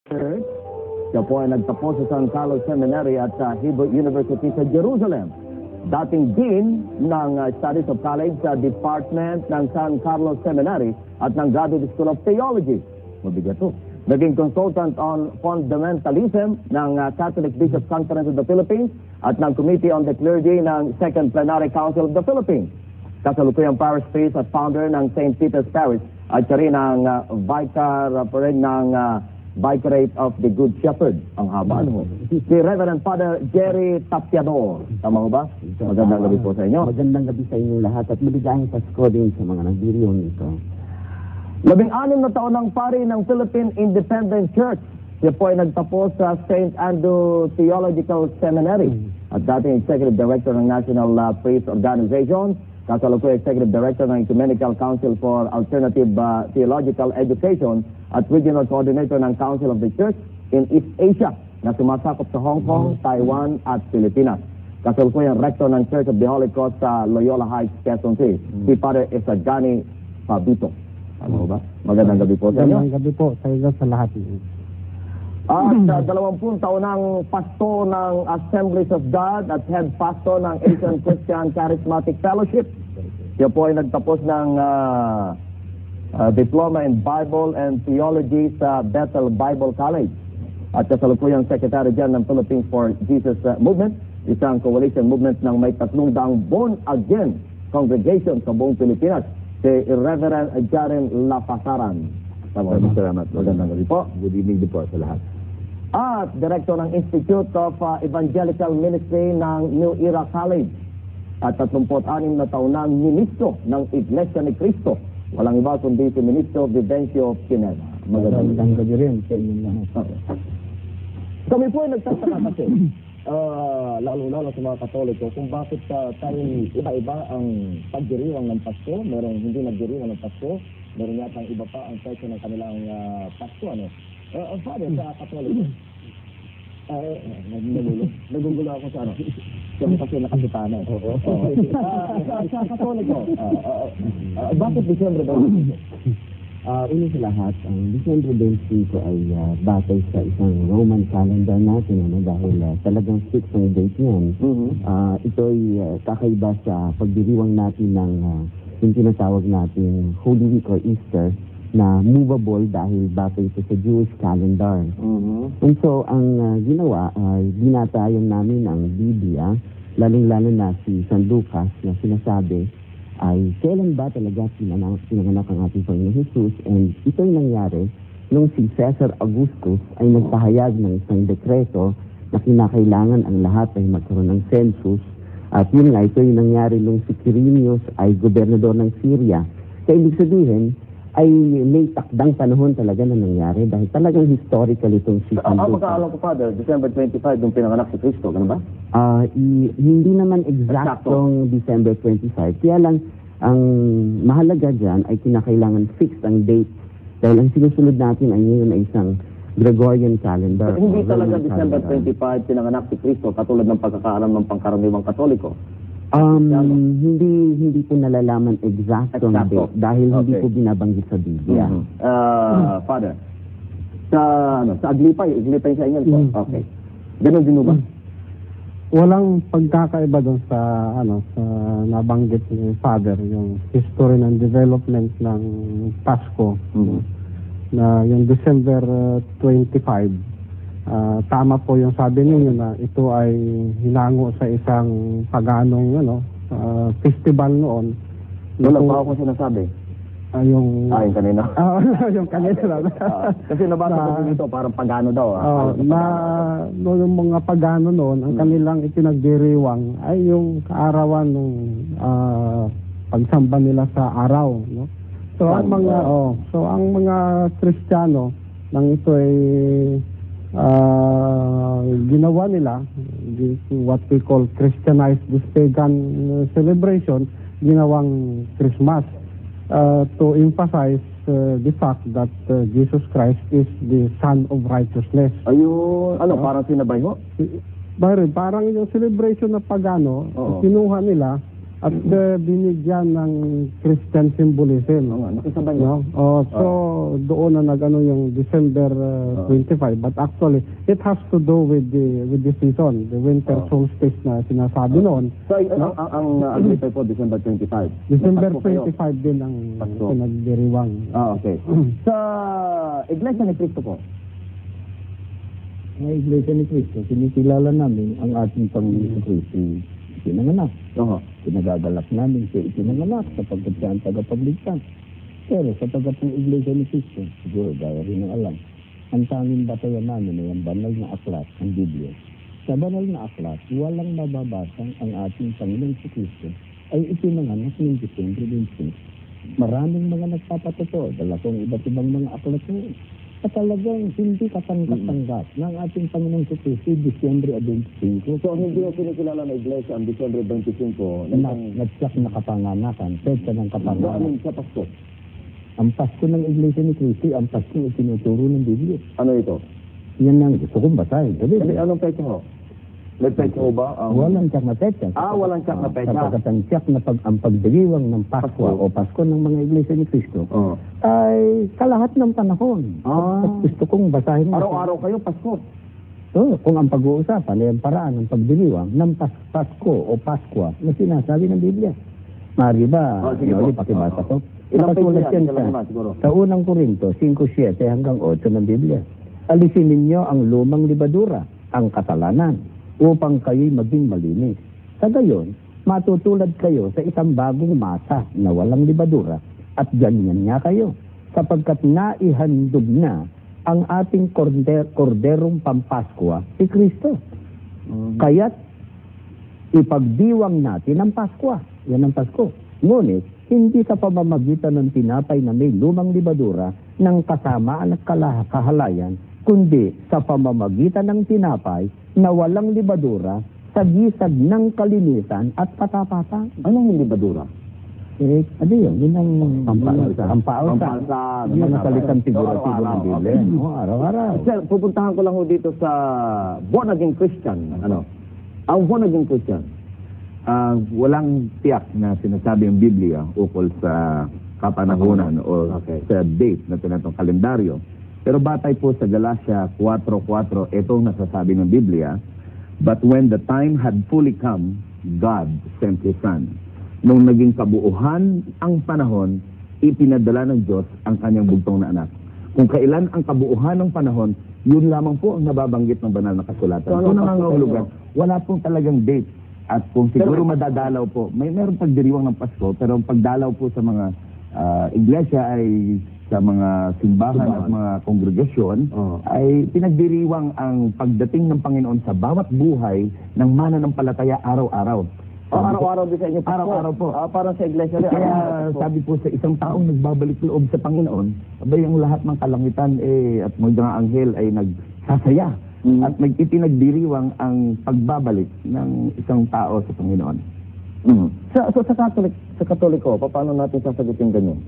Church. Siya po ay nagtapos sa San Carlos Seminary at Hebrew University sa Jerusalem. Dating Dean ng Studies of College sa Department ng San Carlos Seminary at ng Graduate School of Theology. Mabigat to. Naging consultant on fundamentalism ng Catholic Bishops Conference of the Philippines at ng Committee on the Clergy ng Second Plenary Council of the Philippines. Kasalukuyang parish priest at founder ng St. Peter's Parish at siya rin ang vicar ng Vicarate of the Good Shepherd. Ang haba mo. Si Reverend Father Jerry Tapiador. Tama mo ba? Magandang gabi po sa inyo. Magandang gabi sa inyo lahat at maligayang Pasko din sa mga nagdiriyon nito. 16 na taon ng pari ng Philippine Independent Church. Siya po ay nagtapos sa St. Andrew Theological Seminary at dating Executive Director ng National Priest Organization. Kasalukuyan Executive Director ng Ecumenical Council for Alternative Theological Education at Regional Coordinator ng Council of the Church in East Asia na sumasakop sa Hong Kong, Taiwan at Pilipinas. Kasalukuyan Rector ng Church of the Holy Cross sa Loyola Heights, Quezon City, si Father Isagani Fabito. Ano ba? Magandang gabi po sa inyo. Magandang gabi po sa inyo sa lahat. At 20 taon ng pasto ng Assemblies of God at head pastor ng Asian Christian Charismatic Fellowship. Siya po ay nagtapos ng Diploma in Bible and Theology sa Bethel Bible College. At kasalukuyang Secretary General ng Philippines for Jesus Movement, isang coalition movement ng may 300 born-again congregation sa buong Pilipinas, si Reverend Jaren Lapasaran. Salamat. Magandang gabi po. Good evening din po sa lahat. At Director ng Institute of Evangelical Ministry ng New Era College at 36 na taon ng ministro ng Iglesia ni Cristo. Walang iba kundi si Ministro Vivencio Pineda. Magandang gabi rin sa inyo lahat. Kami po ay nagtataka kasi, lalo-lalo sa mga Katoliko, kung bakit tayo iba-iba ang pagdiriwang ng Pasko. Merong hindi nagdiriwang ng Pasko. Meron yata iba pa ang presyo ng kanilang Pasko. Ano? Father, sa Katoliko, nagugulo ako sa ano. Kasi nakasitana. Sa Katoliko, bakit Disyembre ba? Una sa lahat, ang Disyembre 25 ay batay sa isang Roman calendar natin dahil talagang fixed ang date niyan. Ito ay kakaiba sa pagdiriwang natin ng yung tinatawag natin Holy Week or Easter na movable dahil batay ito sa Jewish calendar. And so, ang ginawa ay dinatayan namin ang Biblia, lalong-lalo na si San Lucas na sinasabi ay kailan ba talaga pinanganak ang ating Panginoon Jesus, and ito ay nangyari nung si Caesar Augustus ay nagpahayag ng isang dekreto na kinakailangan ang lahat ay magkaroon ng census, at yun nga, ito ay nangyari nung si Quirinius ay gobernador ng Syria. Kaya ibig sabihin ay may takdang panahon talaga na nangyari dahil talagang historical itong si San Lucas. Pagkaalam ko, Father, December 25 nung pinanganak si Cristo, gano'n ba? Hindi naman exactong December 25. Kaya lang, ang mahalaga dyan ay kinakailangan fixed ang date. Dahil ang sinusunod natin ay ngayon ay isang Gregorian calendar. Hindi talaga December 25 pinanganak si Cristo katulad ng pagkakaalam ng pangkaraniwang Katoliko. Hindi po nalalaman exactong date dahil hindi po binabanggit sa Biblia. Father, sa Aglipay sa inyo po. Okay. Ganun din ba? Walang pagkakaiba doon sa sa nabanggit ni Father, yung history ng development ng Pasko. Na yung December 25, tama po yung sabi niyo na ito ay hinango sa isang paganong festival noon. Wala pa ako sinasabi. Yung kanina. Yung kanina. Kasi nabasa ko dito parang pagano daw. Yung mga pagano noon, ang kanilang itinagdiriwang ay yung kaarawan ng pagsamba nila sa araw, no? So ang mga Kristiyano nang ito ay ginawa nila what we call Christianized this pagan celebration, ginawang Christmas to emphasize the fact that Jesus Christ is the Son of Righteousness. Ayun, parang sinabay ho? Parang yung celebration na pagano, kinuha nila at binigyan ng Christian symbolism. Oo nga, nakisabay niyo. No? So, doon na nag-ano yung December 25. But actually, it has to do with the season, the winter solstice na sinasabi noon. So, ang agripay po, December 25. December May Pasko kayo. 25 din ang Pasko. pinagdiriwang. Okay. Sa Iglesia ni Cristo po, Ang Iglesia ni Cristo, kinikilala namin ang ating Panginoon Cristo. Pinanganak. Oo. Pinagagalak namin siya ipinanganak sapagkat siya ang tagapagligtas. Pero sapagkat ng Iglesia ni Cristo, siguro gaya rin ng alam, ang tanging batayan namin ay ang banal na aklat, ang Biblia. Sa banal na aklat, walang mababasang ang ating Panginoon si Cristo ay ipinanganak ng Disyembre 25. Maraming mga nagpapatotoo, dalawang iba't ibang mga aklat noon. At talagang hindi katanggap-tanggap ng ating Panginoon si Cristo, Disyembre 25. So, hindi yung kinikilala na Iglesia ang December 25 na Nagsiyak na kapanganakan, petsa ng kapanganakan. sa Pasko. Ang Pasko ng Iglesia ni Cristo, ang Pasko ay tinuturo ng Biblia. Ano ito? Yan ang gusto kong basahin. Hindi, anong petsa ho? May petsa ho ba? Walang tiyak na petsa. Walang tiyak na petsa. Sapagkat ang tiyak na ang pagdiriwang ng Pasko o Pasko ng mga Iglesia ni Cristo ay kalahat ng panahon. At gusto kong basahin. Araw-araw kayo, Pasko. So, kung ang pag-uusapan ay ang paraan ng pagdiriwang ng Pasko o Paskwa na sinasabi ng Biblia. Mari ba, pakibasa ko? Nakatulad yan sa unang Korinto, 5:7 hanggang 8 ng Biblia. Alisin ninyo ang lumang libadura, ang kasalanan, upang kayo'y maging malinis. Sa gayon, matutulad kayo sa isang bagong masa na walang libadura at ganyan nga kayo, sapagkat naihandog na ang ating korderong pampaskwa si Kristo. Kaya't ipagdiwang natin ang Paskwa. Yan ang Pasko. Ngunit, hindi sa pamamagitan ng tinapay na may lumang libadura ng kasamaan at kahalayan, kundi sa pamamagitan ng tinapay na walang libadura sa gisag ng kalinisan at katapatan. Anong libadura? Ano yun? Yun ang pampausa. Yun ang salitang figuratibo ng Biblia. Araw-araw. Sir, pupuntahan ko lang ho dito sa born again Christian. Ang born again Christian, walang tiyak na sinasabi ang Biblia ukol sa kapanahunan o sa date na tinatong kalendaryo. Pero batay po sa Galatia 4:4, itong nasasabi ng Biblia, but when the time had fully come, God sent His Son. Nung naging kabuuhan ang panahon, ipinadala ng Diyos ang kanyang bugtong na anak. Kung kailan ang kabuuhan ng panahon, yun lamang po ang nababanggit ng banal na kasulatan. So, nangangahulugan, wala pong talagang date. At kung siguro madadalaw po, meron pagdiriwang ng Pasko, pero ang pagdalaw po sa mga iglesia ay sa mga simbahan at mga kongregasyon ay pinagdiriwang ang pagdating ng Panginoon sa bawat buhay ng mananampalataya araw-araw. Araw-araw din sa inyo. Araw-araw po. Parang sa iglesia rin. Kaya sabi po sa isang taong nagbabalik loob sa Panginoon, abay ang lahat ng kalangitan at mga anghel ay nagsasaya at ipinagdiriwang ang pagbabalik ng isang tao sa Panginoon. Sa Katoliko, paano natin sasagutin ganyan?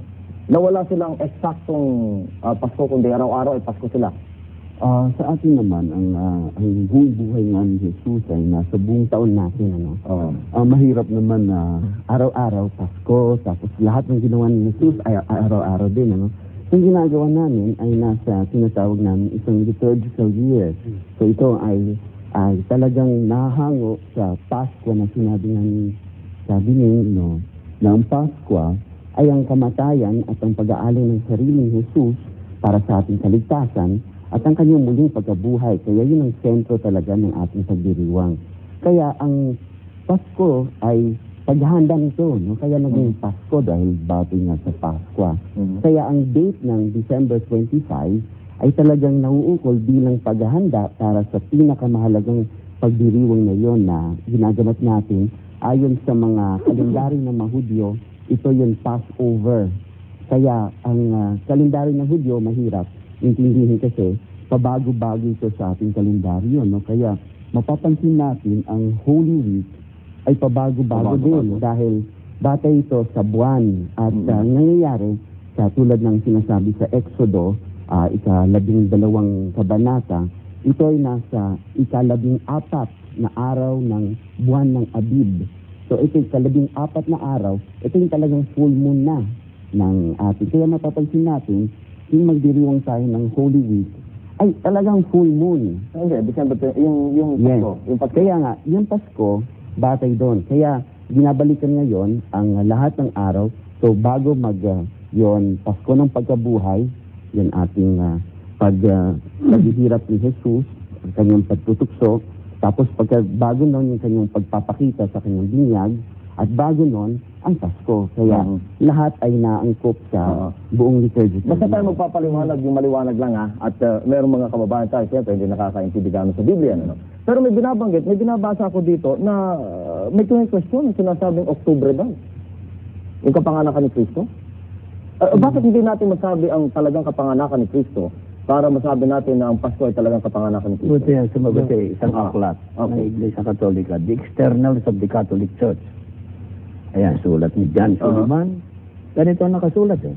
Na wala silang eksaktong Pasko, kundi araw-araw ay Pasko sila. Sa atin naman, ang buong buhay nga ni Jesus ay nasa buong taon natin. Mahirap naman na araw-araw Pasko, tapos lahat ng ginawa ni Jesus ay araw-araw din. Yung ginagawa namin ay nasa tinatawag namin isang liturgical year. So ito ay talagang nahango sa Pasko na sinabi namin, sabi niyo, na ang Pasko ay ang kamatayan at ang pag-aalay ng sariling Jesus para sa ating kaligtasan at ang kanyang muling pagkabuhay. Kaya yun ang sentro talaga ng ating pagdiriwang. Kaya ang Pasko ay paghahanda nito. Kaya naging Pasko dahil batay nga sa Paskwa. Kaya ang date ng December 25 ay talagang nauukol bilang paghahanda para sa pinakamahalagang pagdiriwang na yon na ginaganap natin ayon sa mga kalendaryo ng mga Hudyo. Ito yung Passover. Kaya ang kalendaryo ng Hudyo mahirap intindihin kasi pabago-bago ito sa ating kalendaryo. Kaya mapapansin natin ang Holy Week ay pabago-bago din dahil batay ito sa buwan at nangyayari sa tulad ng sinasabi sa Exodo, 12 kabanata, ito ay nasa 14 na araw ng buwan ng Abib. So ito yung ka-14 na araw, ito yung talagang full moon na ng ating. Kaya mapapansin natin, yung magdiriwang tayo ng Holy Week, ay talagang full moon. Hindi, December, yung Yes. Pasko. Yung Pasko. Kaya nga, yung Pasko, batay doon. Kaya binabalikan ngayon ang lahat ng araw. So bago yon Pasko ng pagkabuhay, yun ating paghihirap ni Jesus, ang kanyang pagtutukso. Tapos bago noon yung kanyang pagpapakita sa kanyang binyag, at bago noon ang Pasko. Kaya lahat ay naangkop sa buong liturgy. Basta tayo magpapaliwanag, yung maliwanag lang at mayroong mga kababayan tayo, siyempre hindi nakakaintindi gano'n sa Biblia. Ano? Pero may binabanggit, may binabasa ako dito na may question, sinasabing Oktubre daw. Yung kapanganakan ni Kristo. Bakit hindi natin masabi ang talagang kapanganakan ni Kristo para masabi natin na ang Pasko ay talagang kapanganakan ni Kristo? Buti yan, sumagot sa isang aklat ng Iglesia Katolika, The Externals of the Catholic Church. Ayan, sulat ni John Sullivan. Ganito ang nakasulat eh.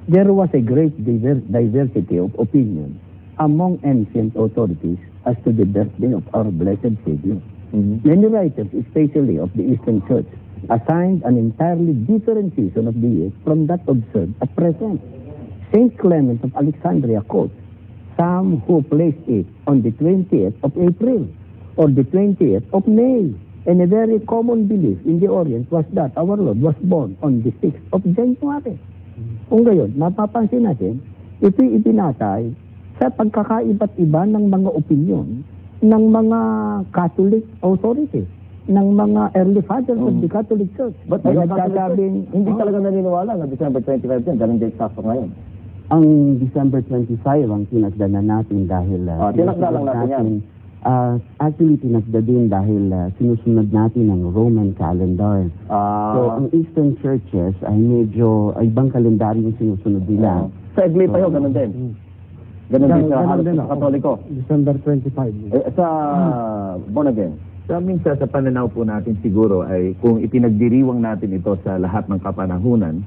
There was a great diversity of opinion among ancient authorities as to the birthday of our blessed Savior. Many writers, especially of the Eastern Church, assigned an entirely different season of the year from that observed at present. Saint Clement of Alexandria quotes some who placed it on the 20th of April or the 20th of May. And a very common belief in the Orient was that our Lord was born on the 6th of January. Kung gayon, mapapansin natin, ito'y ibinatay sa pagkakaiba't iba ng mga opinion ng mga Catholic authorities, ng mga early fathers of the Catholic Church. But May nagsasabing, hindi talaga naniniwala na December 25 yan, ganun din sakto ngayon. Ang December 25 ang tinagdanan natin dahil tinagda lang natin yan. Actually, tinagda din dahil sinusunod natin ang Roman calendar. So, ang Eastern churches ay medyo ibang kalendaryo yung sinusunod nila. Sa Iglesia yun, ganun din. Ganun din sa Katoliko. December 25. Sa Born Again. So, minsan sa pananaw po natin siguro ay kung ipinagdiriwang natin ito sa lahat ng kapanahunan,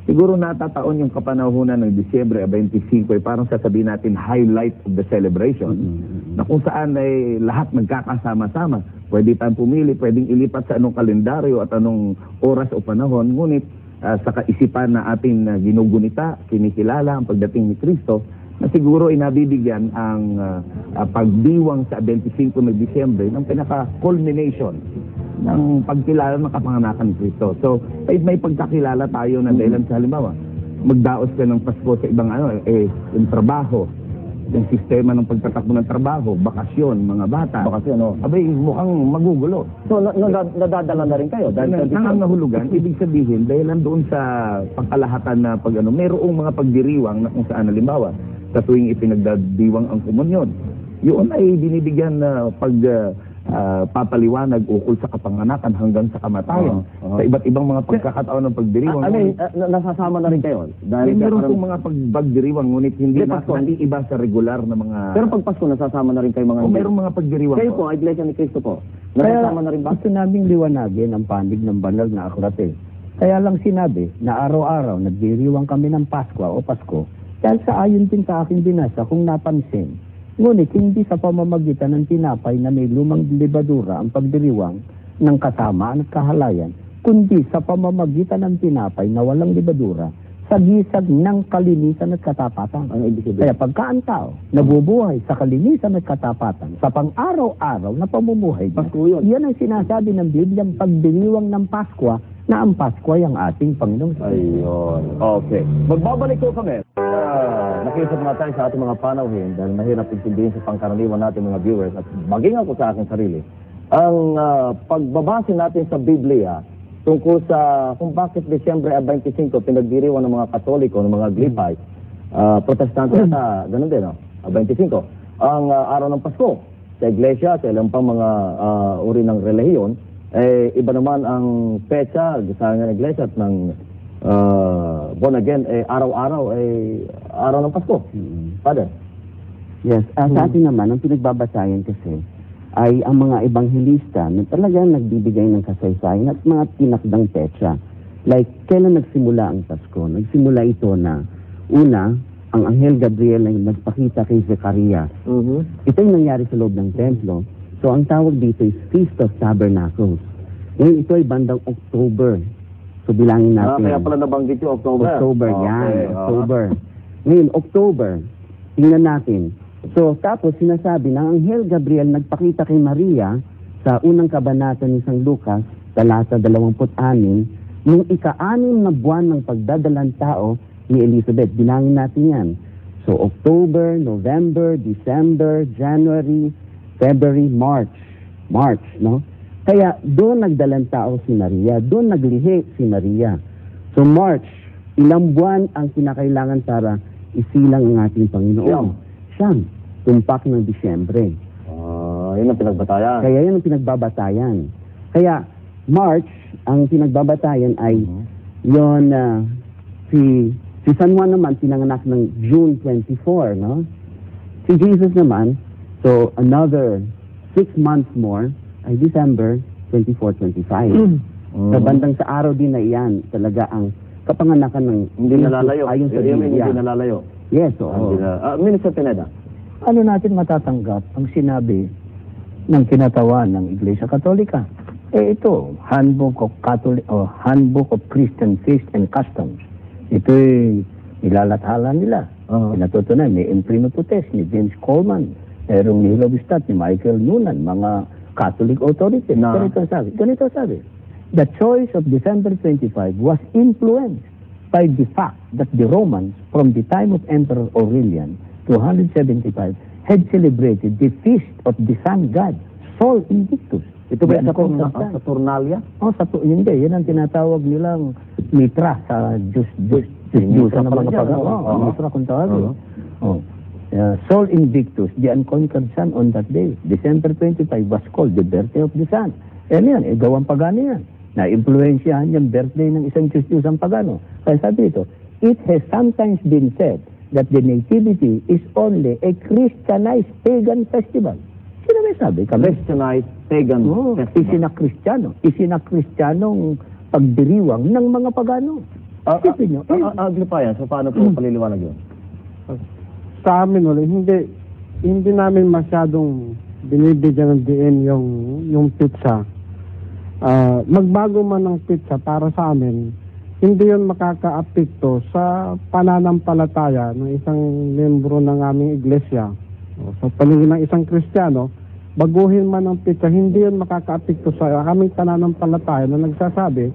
siguro natataon yung kapanahunan ng Disyembre 25 ay parang sasabihin natin highlight of the celebration na kung saan ay lahat nagkakasama-sama. Pwede tayong pumili, pwedeng ilipat sa anong kalendaryo at anong oras o panahon. Ngunit sa kaisipan na ating ginugunita, kinikilala ang pagdating ni Kristo, na siguro ay nabibigyan ang pagdiwang sa 25 ng Disyembre ng pinaka-culmination ng pagkilala ng kapanganakan ni Kristo. So, may pagkakilala tayo na dahilan sa halimbawa, magdaos ka ng Pasko sa ibang yung trabaho, yung sistema ng pagtatakbo ng trabaho, bakasyon, mga bata. Bakasyon, Abay, mukhang magugulo. So, nadadala na rin kayo? Dahil Nangangahulugan, ibig sabihin, dahilan doon sa pangkalahatan na mayroong mga pagdiriwang na kung saan, halimbawa, sa tuwing ipinagdadiwang ang komunyon, yun ay binibigyan na papaliwanag ukol sa kapanganakan hanggang sa kamatayan. Sa iba't ibang mga pagkakataon ng pagdiriwang. Nasasama na rin kayo? Dahil meron pong mga pagdiriwang, ngunit hindi iba sa regular na mga... Pero pag Pasko, nasasama na rin kayo mga... Merong mga pagdiriwang. Kayo po, Iglesia ni Cristo po. Nasasama na rin ba? Gusto naming liwanagin ang panig ng banal na aklat eh. Kaya lang sinabi na araw-araw nagdiriwang kami ng Pasko o Pasko dahil sa ayon din sa aking binasa kung napansin. Ngunit hindi sa pamamagitan ng tinapay na may lumang libadura ang pagdiriwang ng kasamaan at kahalayan, kundi sa pamamagitan ng tinapay na walang libadura sa gisag ng kalinisan at katapatan. Kaya pagka ang tao nabubuhay sa kalinisan at katapatan sa pang-araw-araw na pamumuhay niya, yan ang sinasabi ng Bibliang pagdiriwang ng Pasko na ang Pasko ay ang ating Panginoong. Ayun. Okay. Magbabalik ko kami. Nakiusap nga tayo sa ating mga panauhin dahil mahirap intindihin sa pangkaraniwan natin mga viewers at maging ako sa aking sarili. Ang pagbabase natin sa Biblia tungkol sa kung bakit Disyembre 25 pinagdiriwang ng mga Katoliko, ng mga Glipay, Protestante at ganun din, 25. Ang araw ng Pasko sa Iglesia, sa ilang pang mga uri ng relihiyon, iba naman ang petsa sa Iglesia at ng Born Again, araw-araw araw ng Pasko. Father? Yes, sa atin naman, ang pinagbabasayan kasi ay ang mga ebanghelista na talagang nagbibigay ng kasaysayan at mga tinakdang petsa. Like, kailan nagsimula ang Pasko? Nagsimula ito na, una, ang Anghel Gabriel ay nagpakita kay Zechariah. Ito yung nangyari sa loob ng templo. So, ang tawag dito is Feast of Tabernacles. Ngayon, ito ay bandang October. So, bilangin natin. Kaya pala nabanggit yung October. October, Okay, yan. October. Ngayon, October, tingnan natin. So, tapos sinasabi na Anghel Gabriel nagpakita kay Maria sa unang kabanata ni San Lucas, talata 26, nung ika-6 na buwan ng pagdadalang tao ni Elizabeth. Bilangin natin yan. So, October, November, December, January, February, March. March, no? Kaya doon nagdalang tao si Maria, doon naglihi si Maria. So March, ilang buwan ang kinakailangan para isilang ang ating Panginoon? Siyam. Tumpak ng Disyembre. Yun ang pinagbatayan. Kaya yun ang pinagbabatayan. Kaya March, ang pinagbabatayan ay yon si San Juan naman pinanganak ng June 24, no? Si Jesus naman, so another 6 months more, ay December 24, 25. Sa bandang sa araw din na iyan, talaga ang kapanganakan ng Hindi nalalayo. ayon sa Hindi Biblia. nalalayo. Yes, oo. Minister Pineda. Ano natin matatanggap ang sinabi ng kinatawan ng Iglesia Katolika? Ito, Handbook of Catholic o Handbook of Christian Faith and Customs. Ito'y nilalathala nila. Pinatutunan, may Imprimo Tutes ni James Coleman, merong ni Hilobistat ni Michael Noonan, mga Catholic authorities. Ganito sabi. The choice of December 25 was influenced by the fact that the Romans, from the time of Emperor Aurelian, 275, had celebrated the feast of the sun god, Sol Invictus. Ito ba sa Saturnalia? Hindi. Yan ang tinatawag nilang mitra sa Diyos ng mga pagano. Mitra kung tawag. Sol Invictus, the unconquered sun on that day, December 25, was called the birthday of the sun. Yan, gawang pagano yan. Na-influensyahan yung birthday ng isang Diyos-Diyosang pagano. Kaya sabi ito, it has sometimes been said that the nativity is only a Christianized pagan festival. Sino may sabi? Christianized pagan festival. Isinakristiyanong pagdiriwang ng mga pagano. Isipin nyo. Aglipayan, so paano po paliliwanag yun? Sa amin hindi namin masyadong binibigyan ng diin yung pizza. Magbago man ng pizza para sa amin, hindi yun makaka-apekto sa pananampalataya ng isang membro ng aming iglesia. Sa paningin ng isang Kristiyano, baguhin man ng pizza, hindi yun makaka-apekto sa aming pananampalataya na nagsasabi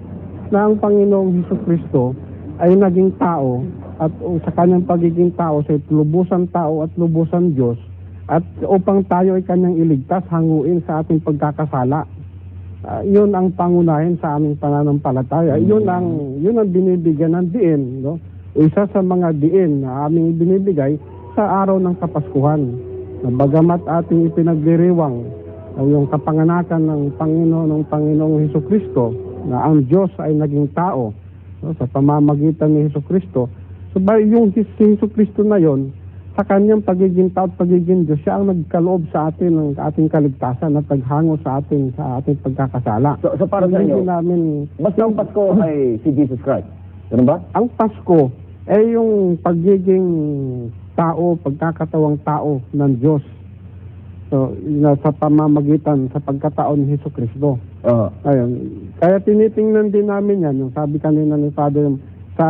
na ang Panginoong Hesukristo ay naging tao at sa kanyang pagiging tao sa lubusan tao at lubusan Diyos at upang tayo ay kanyang iligtas, hanguin sa ating pagkakasala. Yun ang pangunahin sa aming pananampalataya. Yun ang binibigyan ng diin, no? Isa sa mga diin na aming binibigay sa araw ng Kapaskuhan. Bagamat ating ipinagdiriwang yung kapanganakan ng Panginoong Hesukristo na ang Diyos ay naging tao, no? Sa pamamagitan ni Hesukristo. So, yung si Hesukristo na yon, sa kanyang pagiging tao at pagiging Diyos, siya ang nagkaloob sa atin ng ating kaligtasan at naghango sa ating pagkakasala. So para sa inyo, basta ang Pasko ay si Jesus Christ. Ganun ba? Ang Pasko ay yung pagiging tao, pagkakatawang tao ng Diyos. So, sa pamamagitan sa pagkatao ni Hesukristo. Ayun. Kaya tinitingnan din namin yan, yung sabi kanina ni Father, sa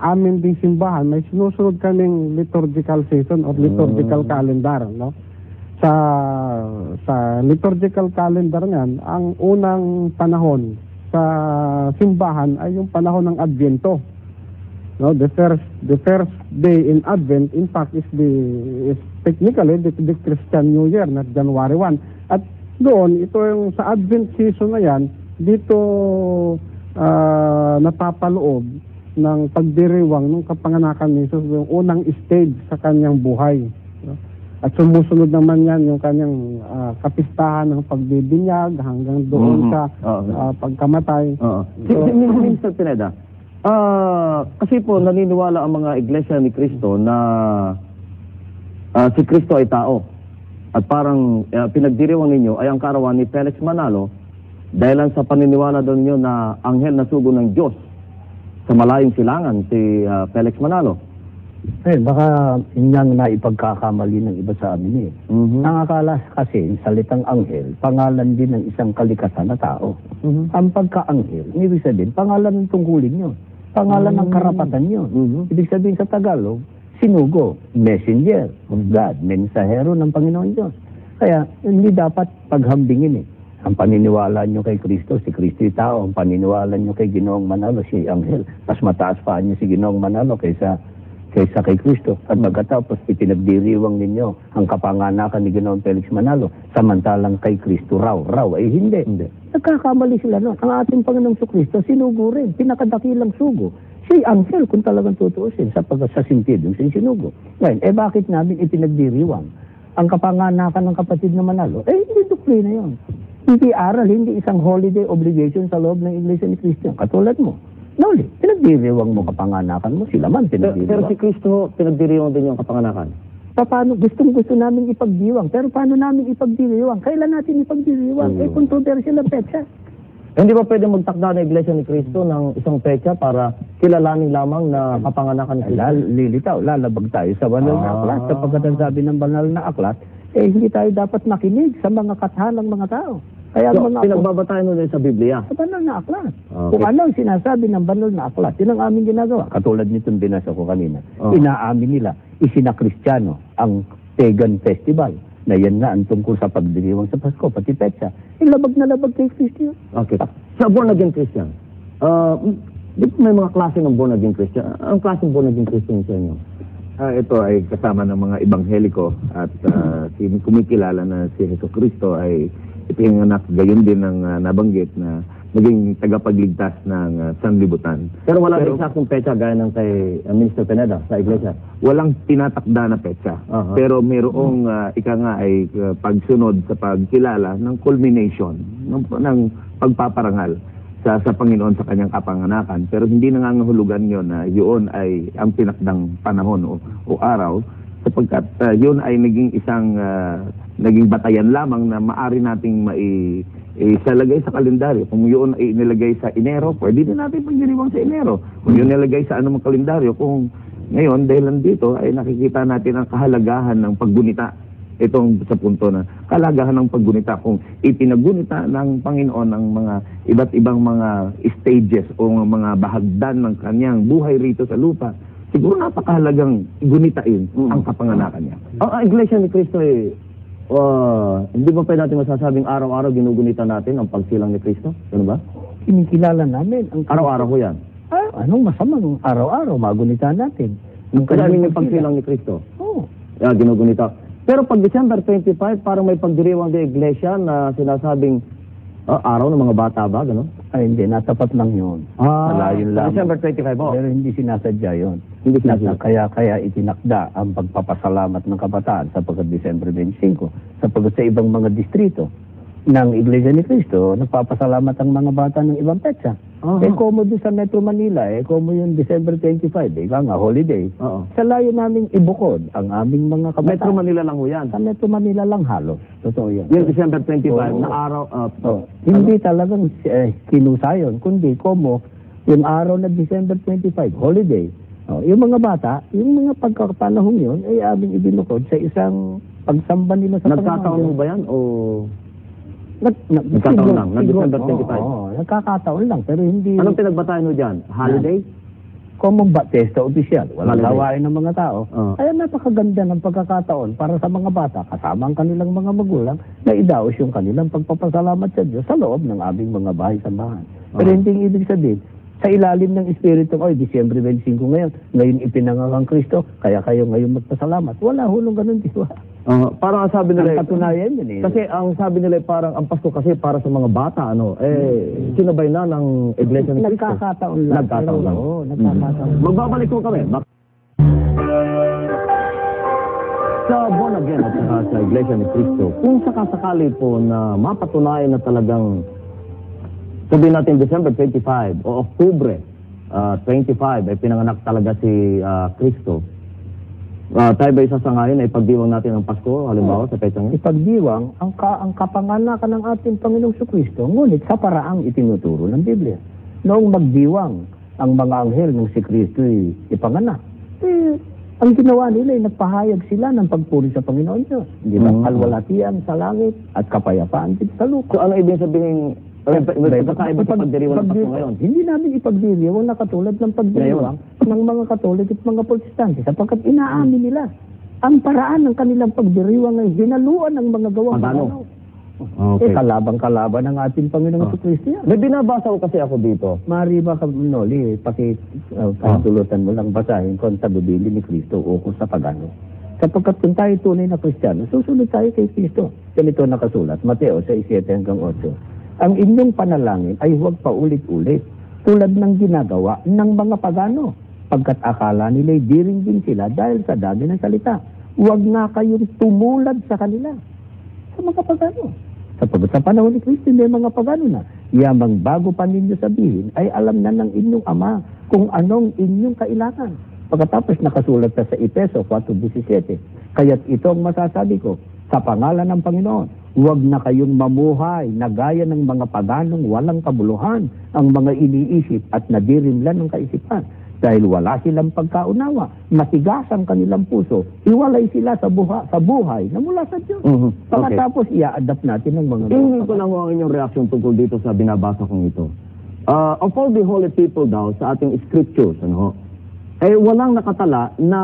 amin ding simbahan, may sinusunod kaming liturgical season or liturgical calendar, no? Sa liturgical calendar niyan, ang unang panahon sa simbahan ay yung panahon ng Advento. No, the first day in Advent, in fact, is technically the Christian New Year, not January 1. At doon, ito yung sa Advent season na yan, dito napapaloob ng pagdiriwang ng kapanganakan ni Jesus, yung unang stage sa kanyang buhay. At sumusunod naman yan yung kanyang kapistahan ng pagbibinyag hanggang doon sa pagkamatay. Minister Pineda, kasi po naniniwala ang mga iglesia ni Cristo na si Cristo ay tao. At parang pinagdiriwang ninyo ay ang kaarawan ni Felix Manalo dahil lang sa paniniwala doon ninyo na anghel na sugo ng Diyos sa malayong silangan si Felix Manalo. Baka inyang naipagkakamali ng iba sa amin eh. Ang akala kasi, salitang anghel, pangalan din ng isang kalikasan na tao. Ang pagka-anghel, ibig sabihin, pangalan ng tungkulin nyo. Pangalan ng karapatan nyo. Ibig sabihin sa Tagalog, sinugo, messenger of God, mensahero ng Panginoon Diyos. Kaya, hindi dapat paghambingin eh. Ang paniniwala nyo kay Kristo, si Kristo yung tao. Ang paniniwala nyo kay Ginoong Manalo, si Anghel. Mas mataas pa niyo si Ginoong Manalo kaysa kay Kristo. At pagkatapos, ipinagdiriwang ninyo ang kapanganakan ni Ginoong Felix Manalo, samantalang kay Kristo raw ay hindi. Nagkakamali sila noon. Ang ating Panginoong Kristo, sinugo rin, pinakadakilang sugo. Si Anghel, kung talagang tutuusin, sa sintido, yung sinugo. Ngayon, bakit namin ipinagdiriwang ang kapanganakan ng kapatid na Manalo? Hindi doktrina yun. Hindi aral, hindi isang holiday obligation sa loob ng Iglesia ni Cristo. Katulad mo. Nauli, pinagdiriwang mo kapanganakan mo, sila man pinagdiriwang. Pero si Kristo, pinagdiriwang din yung kapanganakan. Paano? Gusto namin ipagdiwang. Pero paano namin ipagdiriwang? Kailan natin ipagdiriwang? Controversial ang petsa. Hindi ba pwede magtakda ng Iglesia ni Cristo ng isang petsa para kilalanin lamang na kapanganakan ni Cristo? Lilitaw, lalabag tayo sa banal na aklat. Sapagkat ang sabi ng banal na aklat, hindi tayo dapat makinig sa mga kathalang mga tao. Kaya So, mga pinagbabatayan nyo din sa Biblia. sa banal na aklat. Okay. Kung ano ang sinasabi ng banal na aklat, yun ang aming ginagawa. Katulad nitong binasa ko kanina. Inaamin nila, isinakristyano ang pagan festival na yan nga ang tungkol sa pagdiriwang sa Pasko, pati petsa. Labag na labag kay Kristo. Okay. Sa born-again Christian, di ba may mga klase ng born-again Christian? Ang klaseng born-again Christian sa inyo? Ito ay kasama ng mga ebangheliko at kumikilala na si Jesucristo ay ipinanganak gayon din ng nabanggit na naging tagapagligtas ng sanlibutan. Pero wala rin eksaktong petsa gaya ng kay Minister Pineda sa Iglesia? Walang tinatakda na petsa. Pero mayroong ika nga ay pagsunod sa pagkilala ng culmination ng pagpaparangal sa Panginoon sa kanyang kapanganakan. Pero hindi nangangahulugan yon na yun ay ang tinakdang panahon o araw, sapagkat yun ay naging isang naging batayan lamang na maari nating isalagay sa kalendaryo. Kung yun ay inilagay sa Enero, pwede din natin pagdiriwang sa Enero. Kung yun nilagay sa anumang kalendaryo, kung ngayon, dahil dito ay nakikita natin ang kahalagahan ng paggunita. Itong sa punto na kahalagahan ng paggunita, kung ipinagunita ng Panginoon ang mga iba't ibang mga stages o mga bahagdan ng kanyang buhay rito sa lupa, siguro napakahalagang gunitain ang kapanganakan niya. Ang Iglesia ni Cristo ay hindi ba pwede natin masasabing araw-araw ginugunita natin ang pagsilang ni Cristo? Ano ba? Kinikilala namin ang Araw-araw ko yan. Anong masamang araw-araw magunita natin? Kasi yung pagsilang ni Cristo. Oo. Ginugunita. Pero pag December 25, parang may pagdiriwang ng Iglesia na sinasabing araw ng mga bata ba, gano'n? Ay, hindi. Natapat lang yun. Malayon lang. December 25 po. Pero hindi sinasadya yun. Hindi sinasadya. Kaya itinakda ang pagpapasalamat ng kabataan sapagkat December 25. Sapagkat sa ibang mga distrito ng Iglesia ni Cristo, nagpapasalamat ang mga bata ng ibang petsa. Komo doon sa Metro Manila, komo yung December 25, ika nga, holiday. Sa layo naming ibukod ang aming mga kabataan. Metro Manila lang ho yan. Sa Metro Manila lang halos. Totoo yan. Yung December 25 na araw. Hindi talagang kinusayon, kundi komo yung araw na December 25, holiday. Yung mga bata, yung mga pagkapanahon yun, ay aming ibinukod sa isang pagsamba nila sa Nagkataon mo ba yan o... Nagkataon lang, na December 25. Nagkakataon lang, pero hindi... Anong pinagbatayan mo dyan? Holiday? Common testa opisyal. Walang Holiday. gawain ng mga tao. Kaya napakaganda ng pagkakataon para sa mga bata, kasama ang kanilang mga magulang, na idaos yung kanilang pagpapasalamat sa Diyos sa loob ng aming mga bahay-sambahan. Pero hindi ibig sabihin, sa ilalim ng Espiritu, Disyembre 25 ngayon ipinanganak ang Kristo, kaya kayo ngayon magpasalamat. Wala hulong ganun, di ba? Parang ang sabi nila, ang katunayan yun eh. Kasi ang sabi nila parang ang Pasko kasi para sa mga bata, sinabay na ng Iglesia ni Cristo. Nagkakataon lang. Nagkataon lang. Oo, nagkakataon. Magbabalik ko kami. Sa born again at saka sa Iglesia ni Cristo, kung sakasakali po na mapatunayan na talagang sabihin natin December 25 o Octubre 25 ay pinanganak talaga si Cristo. Tayo ba isasangayon ay pagdiwang natin ang Pasko, halimbawa sa petsang ipagdiwang ang kapanganakan ng ating Panginoong Kristo, ngunit sa paraang itinuturo ng Biblia. Noong magdiwang ang mga anghel ng si Kristo ipanganak, Ang ginawa nila ay nagpahayag sila ng pagpuri sa Panginoon Diyos. Di ba? Kalwalatian sa langit at kapayapaan dito sa lupa. So ano ibig sabihin, pagkakaiba sa pagdiriwang ng Pasko ngayon? Hindi namin ipagdiriwang na katulad ng pagdiriwang ng mga Katolik at mga Protestante sapagkat inaamin nila ang paraan ng kanilang pagdiriwang ay hinaluan ng mga gawang pagano. Okay. Kalabang-kalaban ng ating Panginoong Kristo yan. May binabasa ko kasi ako dito. Mari ba Noli, pakitulutan mo lang basahin kung sa Biblia ni Kristo ukol sa pagano. Sapagkat kung tayo tunay na Kristiyano, susunod tayo kay Kristo. Ganito nakasulat, Mateo 6:7 hanggang 8. Ang inyong panalangin ay huwag pa ulit-ulit, tulad ng ginagawa ng mga pagano, pagkat akala nila'y diring din sila dahil sa dami ng salita. Huwag nga kayong tumulad sa kanila, sa mga pagano. Sapagkat sa panahon ni Kristo, may mga pagano na. Yamang bago pa ninyo sabihin, ay alam na ng inyong Ama kung anong inyong kailangan. Pagkatapos nakasulat sa Efeso 4:17, kaya't ito ang masasabi ko, sa pangalan ng Panginoon, huwag na kayong mamuhay na gaya ng mga paganong walang kabuluhan, ang mga iniisip at nadirimlan ng kaisipan. Dahil wala silang pagkaunawa, matigas ang kanilang puso, iwalay sila sa buhay na mula sa Diyos. Pagkatapos, i-adapt natin ng mga... Tingin ko lang ang inyong reaksyon tungkol dito sa binabasa kong ito. Of all the holy people daw sa ating scriptures, walang nakatala na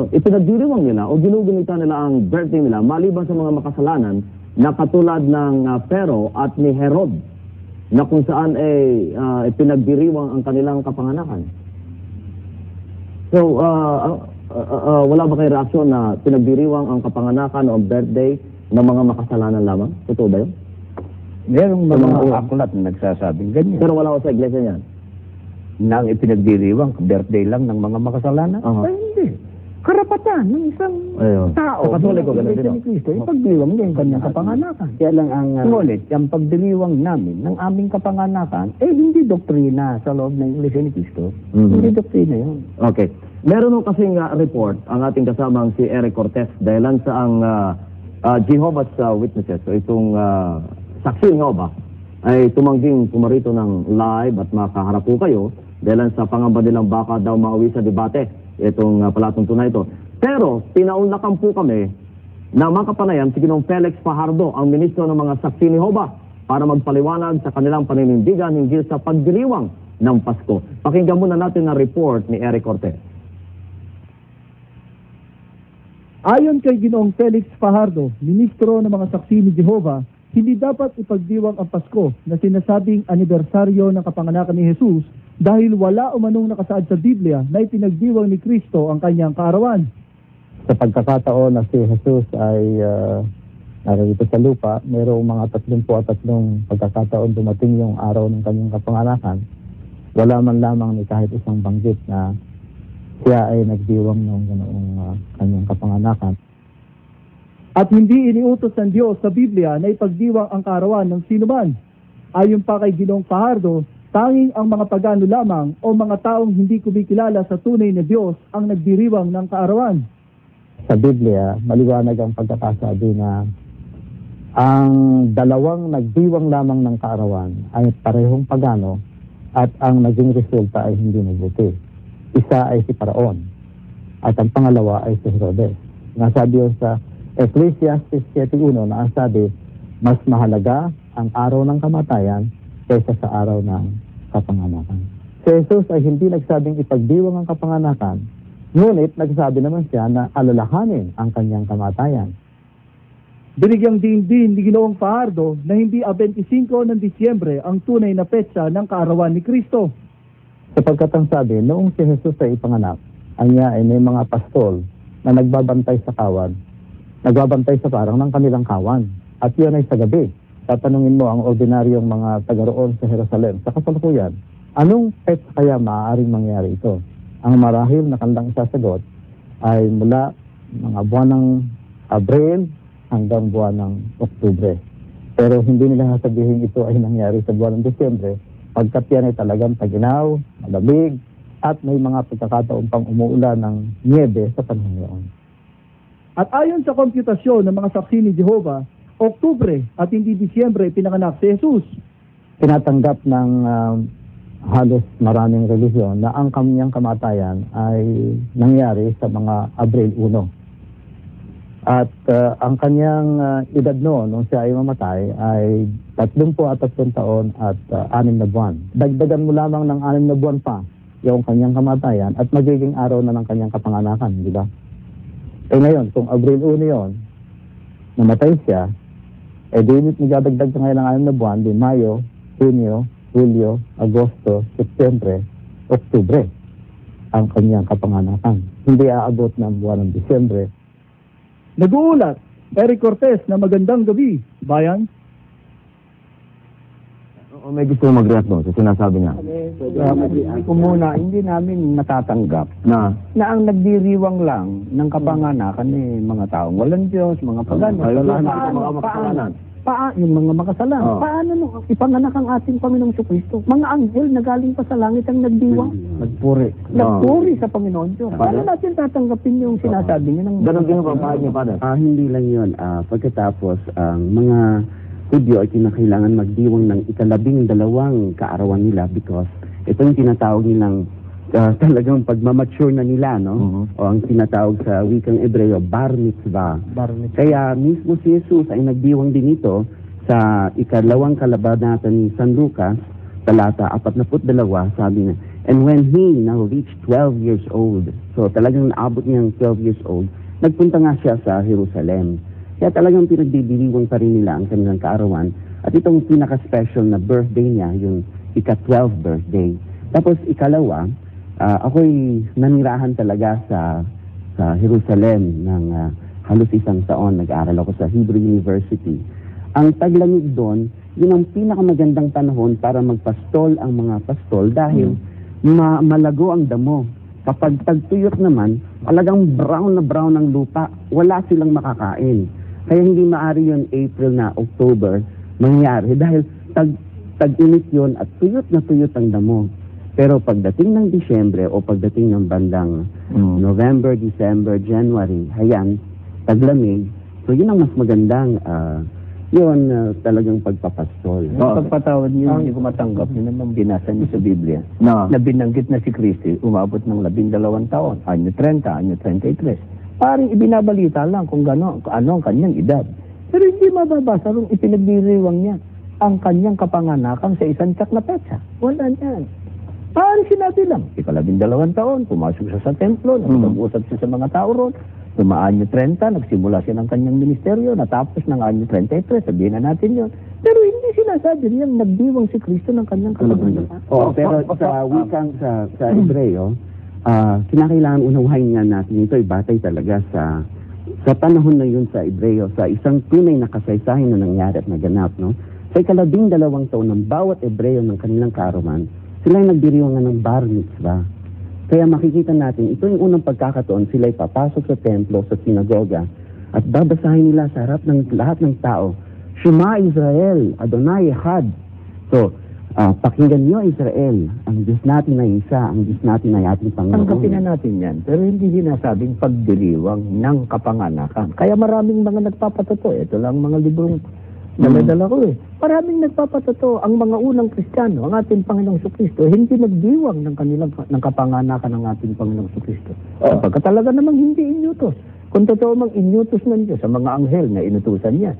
ipinagdiriwang nila o ginugunita nila ang birthday nila maliban sa mga makasalanan na katulad ng Pharaoh at ni Herod, na kung saan pinagdiriwang ang kanilang kapanganakan. So, wala ba kayo reaksyon na pinagdiriwang ang kapanganakan o birthday ng mga makasalanan lamang? Totoo ba yun? Merong mga aklat na nagsasabing ganyan. Pero wala ko sa iglesia niyan. Nang ipinagdiriwang, birthday lang ng mga makasalanan? Ay, hindi. Karapatan ng isang tao. Sa Katoliko, ganun din. Ni Kristo, ipagdiriwang niya yung kanyang kapanganakan. Kaya lang ang... Ngunit, yung pagdiriwang namin ng aming kapanganakan, hindi doktrina sa loob ng Iglesia ni Kristo. Hindi doktrina yun. Okay. Meron ho kasing report ang ating kasamang si Eric Cortez dahilan sa ang Jehovah's Witnesses, so itong saksi ng Jehovah, ay tumangging pumarito ng live at makaharap po kayo dahilan sa pangamba nilang baka daw mauwi sa debate itong palatuntunan ito. Pero pinaunlakan po kami na makapanayam si Ginoong Felix Fajardo, ang ministro ng mga saksi ni Jehovah, para magpaliwanag sa kanilang paninindigan hinggil sa pagdiriwang ng Pasko. Pakinggan muna natin ang report ni Eric Cortez. Ayon kay Ginoong Felix Fajardo, ministro ng mga saksi ni Jehovah, hindi dapat ipagdiwang ang Pasko na sinasabing anibersaryo ng kapanganakan ni Jesus dahil wala umanong nakasaad sa Biblia na ipinagdiwang ni Kristo ang kanyang kaarawan. Sa pagkakataon na si Jesus ay narito sa lupa, mayroong mga 33 pagkakataon dumating yung araw ng kanyang kapanganakan. Wala man lamang ni kahit isang banggit na siya ay nagdiwang ng ganoong kanyang kapanganakan. At hindi iniutos ng Diyos sa Biblia na ipagdiwang ang kaarawan ng sinuman. Ayon pa kay Ginoong Fajardo, tanging ang mga pagano lamang o mga taong hindi kumikilala sa tunay na Diyos ang nagdiriwang ng kaarawan. Sa Biblia, maliwanag ang pagkakasabi na ang dalawang nagdiwang lamang ng kaarawan ay parehong pagano at ang naging resulta ay hindi mabuti. Isa ay si Paraon at ang pangalawa ay si Herodes. Nasabi yun sa Ecclesiastes 7:1 na ang sabi, mas mahalaga ang araw ng kamatayan kaysa sa araw ng kapanganakan. Si Jesus ay hindi nagsabing ipagdiwang ang kapanganakan, ngunit nagsabi naman siya na alalahanin ang kanyang kamatayan. Binigyang din ni Ginoong Fajardo na hindi 25 ng Disyembre ang tunay na petsa ng kaarawan ni Kristo. Sapagkat ang sabi, noong si Jesus ay ipanganak, anya ay may mga pastol na nagbabantay sa kawan, nagbabantay sa parang ng kanilang kawan. At yun ay sa gabi. Tatanungin mo ang ordinaryong mga taga-roon sa Jerusalem, sa kasalukuyan, anong petsa kaya maaaring mangyari ito? Ang marahil na kanilang isasagot ay mula mga buwan ng Abril hanggang buwan ng Oktubre. Pero hindi nila sasabihin ito ay nangyari sa buwan ng Disyembre, pagkat yan ay talagang taginaw, malamig, at may mga pagkakataon pang umuulan ng niebe sa panahon noon. At ayon sa komputasyon ng mga saksi ni Jehovah, Oktubre at hindi Disyembre pinanganak si Jesus. Tinatanggap ng halos maraming relihiyon na ang kanyang kamatayan ay nangyari sa mga Abril 1. At ang kanyang edad noon, nung siya ay mamatay, ay 30 at 3 taon at 6 na buwan. Dagdagan mo lamang ng 6 na buwan pa yung kanyang kamatayan at magiging araw na ng kanyang kapanganakan, di ba? Eh ngayon, kung Abril 1 yon, namatay siya, eh di magdadagdag sa ngayon ng 6 na buwan, di Mayo, Junyo, Julio, Agosto, Septembre, Oktubre ang kanyang kapanganakan. Hindi aabot ng buwan ng Disyembre. Nag-uulat, Eric Cortez na magandang gabi, bayan. O may gusto mag-react doon sa sinasabi niya? Hindi namin matatanggap Na? ang nagdiriwang lang ng kapanganakan mga taong walang Diyos, mga pagano. Mga makasalanan. Yung mga makasalanan. Oh. Paano nung ipanganak ang ating Panginoong Kristo? Mga anghel na galing pa sa langit ang nagdiwang. Nagpuri. Nagpuri sa Panginoon Diyos. Paano natin tatanggapin yung sinasabi niya ng... Ganon din ang pahayag niya, Father. Hindi lang yun. Pagkatapos, mga Hudyo ay kinakailangan magdiwang ng 12 kaarawan nila because ito yung tinatawag nilang talagang pagmamature na nila, no? O ang tinatawag sa wikang Ebreo, bar mitzvah. Kaya mismo si Jesus ay nagdiwang din ito sa 2 kalabanata ni San Lucas, talata 42, sabi niya, and when he now reached 12 years old, so talagang naabot niya ng 12 years old, nagpunta nga siya sa Jerusalem. Kaya talagang pinagdidiriwang pa rin nila ang kanilang kaarawan. At itong pinaka-special na birthday niya, yung ika-12 birthday. Tapos ikalawa, ako'y nanirahan talaga sa Jerusalem ng halos 1 taon. Nag-aaral ako sa Hebrew University. Ang taglamig doon, yun ang pinakamagandang panahon para magpastol ang mga pastol dahil malago ang damo. Kapag tagtuyot naman, talagang brown na brown ang lupa. Wala silang makakain. Kaya hindi maari yun April na October mangyari dahil tag-init yun at tuyot na tuyot ang damo. Pero pagdating ng Disyembre o pagdating ng bandang November, December, January, hayan, taglamig. So yun ang mas magandang talagang pagpapastol. Pagpatawad niyo, hindi ko matanggap yun naman binasa niyo sa Biblia. Na binanggit na si Kristo, umabot ng 12 taon, anyo 30, anyo 33. Paring ibinabalita lang kung ano ang kanyang edad. Pero hindi mababasa kung ipinagdiriwang niya ang kanyang kapanganakan sa isang tsak na petsa. Wala niyan. Paring sinabi lang, 12 taon, pumasok siya sa templo, nag-usap siya sa mga tao ron. Tumaan niyo 30, nagsimula siya ng kanyang ministeryo, natapos ng anyo 33, sabihin na natin yun. Pero hindi sinasabi niyang nagdiwang si Kristo ng kanyang kapanganakan. Pero sa wikang sa Hebreo, kinakailangan unawain nga natin ito ay batay talaga sa panahon na yun sa Hebreo, sa isang tunay na kasaysayan na nangyari at naganap, no? Sa 12 taon ng bawat Hebreo ng kanilang kaarawan, sila ay nagdiriwang ng bar mitzvah. Kaya makikita natin, ito yung unang pagkakataon, sila ay papasok sa templo, sa sinagoga, at babasahin nila sa harap ng lahat ng tao, Shema Israel, Adonai Echad. So, pakinggan niyo Israel, ang Diyos natin ay isa, ang Diyos natin ay ating Panginoon. Tanggapin na natin yan, pero hindi sinasabing pagdiriwang ng kapanganakan. Kaya maraming mga nagpapatotoo. Ito lang mga librong naladala ko Maraming nagpapatotoo. Ang mga unang Kristiyano, ang ating Panginoong Kristo, hindi nagdiwang ng kapanganakan ng ating Panginoong Kristo. Sapagkat talaga namang hindi inyutos. Kung totoo mang inyutos ng Diyos sa mga anghel na inutusan niya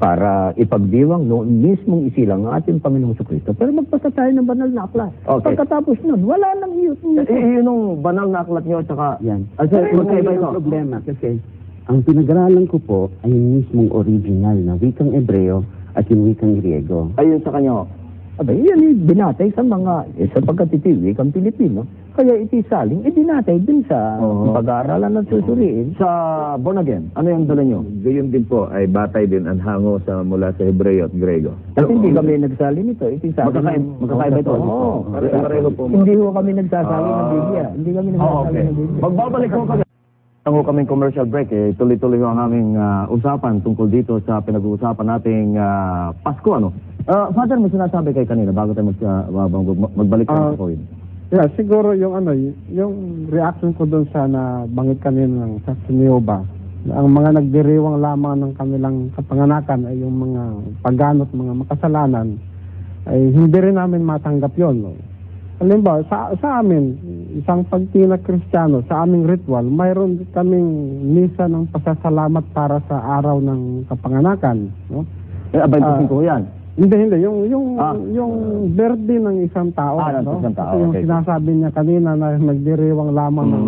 para ipagdiwang noon mismong isilang ang ating Panginoong Kristo. Pero magpasa tayo ng banal na aklat. Okay. Pagkatapos nun, wala nang inyutos. Yun yung banal na aklat niyo at saka... Yan. Magkaiba ito. Problema kasi ang pinag-aralan ko po ay yung mismong original na wikang Ebreo at yung wikang Griego. Ayun sa kanya. Abay, yan binatay sa mga, sapagkat iti wikang Pilipino, kaya iti saling, binatay din sa pag-aaralan at susuriin. Sa born again, ano yung dala nyo? Gayon din po ay batay din ang hango mula sa Hebreo at Grego. At hindi kami nagsali nito, iti saling. Magkakaiba ito? Oo. Pareho po. Hindi ho kami nagsasali ng Biblia. Hindi kami nagsasali ng Biblia. Magbabalik ko kami. Ang kaming commercial break, tuloy-tuloy ang aming usapan tungkol dito sa pinag-uusapan nating Pasko, ano? Father, may sinasabi kay kanina bago tayo magbalik sa point. Yeah, siguro yung reaction ko doon sa nabanggit kanina ng sa Sinioba. Ang mga nagdiriwang lamang ng kanilang kapanganakan ay yung mga pagano at mga makasalanan ay hindi rin namin matanggap yon. No? halimbawa, sa amin, isang pagtina Kristiyano, sa aming ritual, mayroon kaming misa ng pasasalamat para sa araw ng kapanganakan. No? 25 yan. Hindi. Yung birthday ng isang tao. Ng isang tao. Kasi yung Okay. sinasabi niya kanina na nagdiriwang lamang ng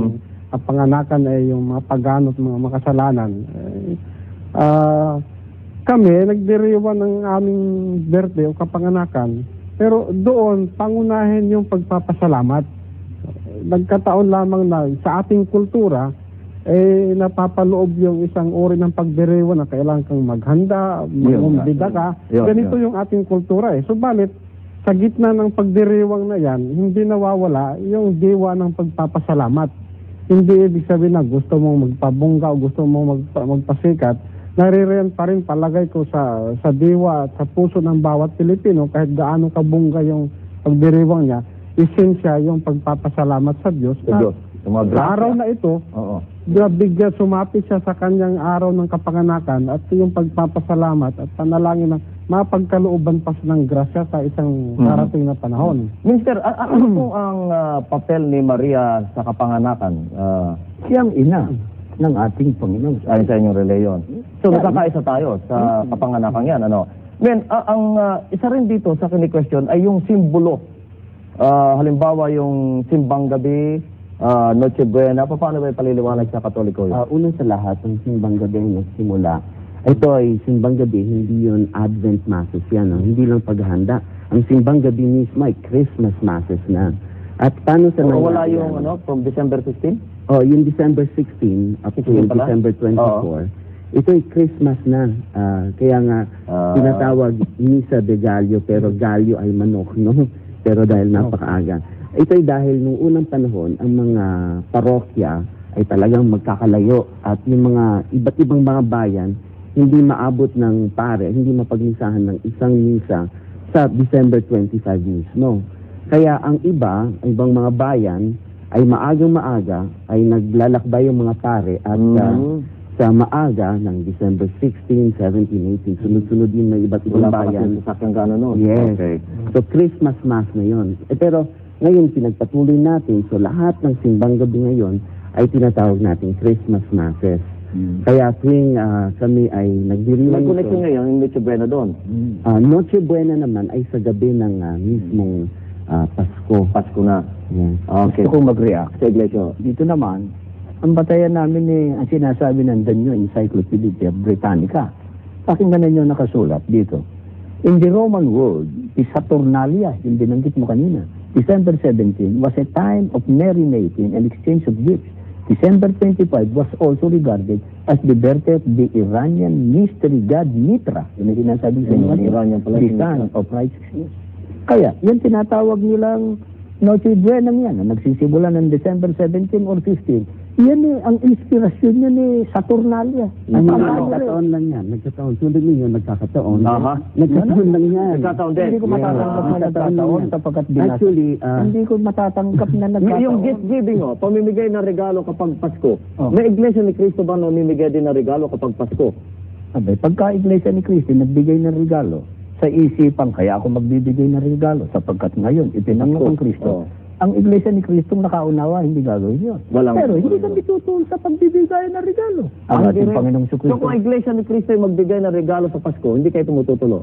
kapanganakan ay yung mga pagano at mga makasalanan. Kami, nagdiriwang ng aming birthday o kapanganakan. Pero doon, pangunahin yung pagpapasalamat. Nagkataon lamang na sa ating kultura, napapaloob yung isang uri ng pagdiriwang na kailangan kang maghanda, magumbida ka. Ganito yung ating kultura eh. Subalit, sa gitna ng pagdiriwang na yan, hindi nawawala yung diwa ng pagpapasalamat. Hindi ibig sabihin na gusto mong magpabungga o gusto mong magpasikat. Naririyan pa rin palagay ko sa diwa at sa puso ng bawat Pilipino kahit gaano kabungga yung pagdiriwang niya, esensya yung pagpapasalamat sa Diyos. Sa araw na ito, bigyan sumapit siya sa kanyang araw ng kapanganakan at yung pagpapasalamat at panalangin na mapagkalooban pa ng grasya sa isang darating na panahon. Minister, ano po ang papel ni Maria sa kapanganakan? Siyang ina ng ating Panginoon. Ayon sa inyong reliyon. So, nakakaisa tayo sa kapanganakan yan. Ano? Men, ang isa rin dito sa kini-question ay yung simbolo. Halimbawa, yung simbang gabi, Noche Buena. Paano ba paliliwanag sa Katoliko yun? Una sa lahat, ang simbang gabi ang nagsimula. Ito ay simbang gabi, hindi yun Advent Masses yan. Hindi lang paghahanda. Ang simbang gabi mismo ay Christmas Masses na. At paano sa wala yung from December 15? Yung December 16 up to December 24. Ito ay Christmas na. Kaya nga, tinatawag Misa de Gallo, pero Gallo ay manok, no? Pero dahil napakaaga. Ito ay dahil nung unang panahon, ang mga parokya ay talagang magkakalayo at yung mga iba't ibang mga bayan hindi maabot ng pare, hindi mapagmisahan ng isang misa sa December 25 mismo. Kaya ang ibang mga bayan ay maaga ay naglalakbay yung mga pare at sa maaga ng December 16, 17, 18, sunod-sunod din may iba't ibang bayan. Yes. Okay. So Christmas Mass na yun. Pero ngayon pinagpatuloy natin, so lahat ng simbang gabi ngayon ay tinatawag natin Christmas Masses. Kaya tuwing kami ay nagdiriwang may connection ngayon yung Noche Buena doon. Noche Buena naman ay sa gabi ng mismong Pasko na. Yes. Okay. Gusto kong mag-react. Sa iglesia. Dito naman, ang batayan namin ang sinasabi ng Danyo Encyclopedia Britannica. Pakinggan ninyo nakasulat dito. In the Roman world, the Saturnalia, yung binanggit mo kanina, December 17 was a time of merrymaking and exchange of gifts. December 25 was also regarded as the birthday of the Iranian mystery god Mitra. Yun ang sinasabi sa Iranian pala. the son of righteousness. Kaya, yan tinatawag nilang Noche Buena yan, na nagsisimulan ng December 17 or 15. Yan ang inspirasyon niya ni Saturnalia. Nagkataon lang yan. Sunod ninyo, nagkakataon. Nagkataon lang yan. Nagkataon din. Hindi ko matatanggap na nagkataon sapagkat Actually, hindi ko matatanggap na nagkataon. Yung gift giving, pamimigay ng regalo kapag Pasko. May Iglesia ni Cristo ba namimigay din ng regalo kapag Pasko? Abay, pagka Iglesia ni Cristo nagbigay ng regalo, sa isipan, kaya ako magbibigay ng regalo sapagkat ngayon, ipinanganak ang Kristo. Ang Iglesia ni Cristo nakaunawa, hindi gagawin yun. Pero hindi kami tutuon sa pagbibigay ng regalo. Ang ating Panginoong Kristo. So kung ang Iglesia ni Cristo ay magbigay ng regalo sa Pasko, hindi kayo tumututulo?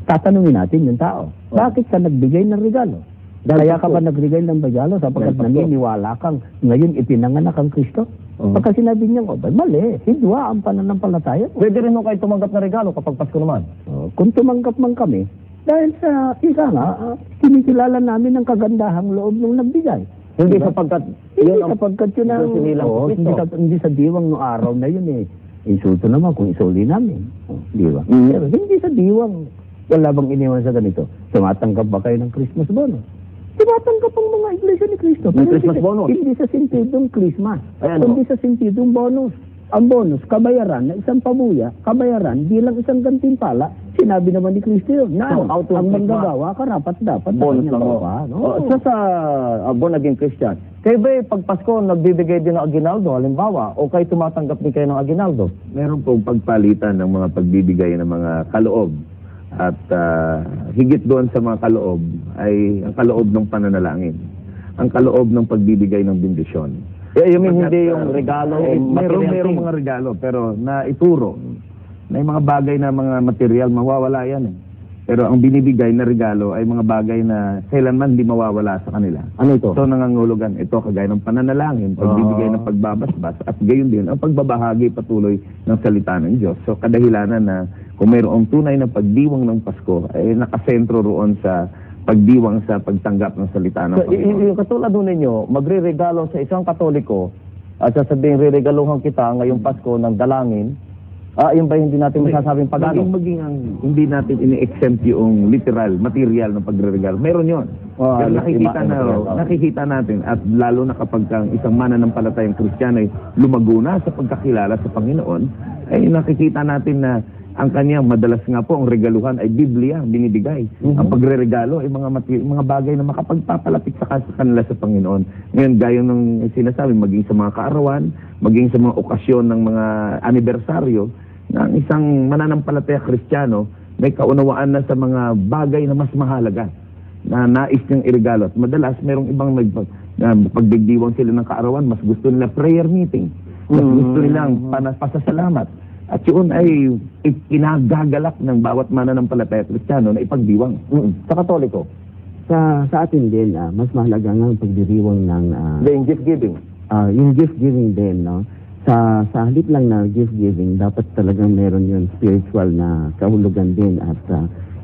Tatanungin natin yung tao. Bakit ka nagbigay ng regalo? Kaya ka ba nagbigay ng regalo sapagkat naniniwala kang ngayon ipinanganak ang Kristo? Pagka sinabi niya, mali, hidwa ang pananampalataya. Pwede rin mo kayo tumanggap na regalo kapag Pasko naman. Kung tumanggap man kami, dahil sa isa nga, kinikilala namin ang kagandahang loob ng nagbigay. Hindi sapagkat yun ang hindi sa diwang no araw na yun eh. Insulto naman kung isuli namin. Di ba? Pero hindi sa diwang. Wala bang iniwan sa ganito? Tumatanggap ba kayo ng Christmas bonus? Tumatanggap ang mga Iglesia ni Cristo. Ng Christmas bonus? Hindi sa sintidong Christmas. Ayan, Hindi sa sintidong bonus. Ang bonus, kabayaran na isang pabuya, kabayaran bilang isang gantimpala, sinabi naman ni Cristo yun. Now, ang manggagawa, karapat-dapat sa bonus kanyang lang. gawa. Sa born again Christian, kayo ba pag Pasko nagbibigay din ng aginaldo, halimbawa, o kayo tumatanggap din kayo ng aginaldo? Meron pong pagpalitan ng mga pagbibigay ng mga kaloob. At higit doon sa mga kaloob ay ang kaloob ng pananalangin, ang kaloob ng pagbibigay ng bendisyon. You mean hindi yung regalo o Merong material thing? mga regalo pero na ituro. May mga bagay na mga material, mawawala yan eh. Pero ang binibigay na regalo ay mga bagay na kailanman hindi mawawala sa kanila. Ano ito? So nangangulugan ito kagaya ng pananalangin, pagbibigay ng pagbabasbas at gayon din ang pagbabahagi patuloy ng salita ng Diyos. So kadahilanan na kung mayroong tunay na pagdiwang ng Pasko ay nakasentro roon sa pagdiwang sa pagtanggap ng salita ng So, Panginoon. yung katulad nun ninyo, magre-regalo sa isang Katoliko at sasabihin, re-regaluhan kita ngayong Pasko ng dalangin, yun ba hindi natin masasabing pagano? Maging hindi natin ini-exempt yung literal, material ng pagre-regalo. Meron yun. Pero nakikita natin at lalo na kapag ang isang mananampalatayang Kristiyano ay lumago na sa pagkakilala sa Panginoon, ay nakikita natin na ang kanyang madalas nga po ang regaluhan ay Biblia ang binibigay. Ang pagre-regalo ay mga bagay na makapagpapalapit sa kanila sa Panginoon. Ngayon, gaya ng sinasabi, maging sa mga kaarawan, maging sa mga okasyon ng mga anibersaryo, na ang isang mananampalataya Kristiyano may kaunawaan na sa mga bagay na mas mahalaga na nais niyang iregalo. At madalas, mayroong ibang pagdigdiwang sila ng kaarawan, mas gusto nila prayer meeting. Mas gusto nilang pasasalamat. At yun ay kinagagalak ng bawat mananampalataya Kristiyano na ipagdiwang. Sa Katoliko? Sa atin din, mas mahalaga nga ang pagdiriwang ng... Yung gift giving? Yung gift giving din, no? Sa halip lang na gift giving, dapat talagang meron yung spiritual na kahulugan din. At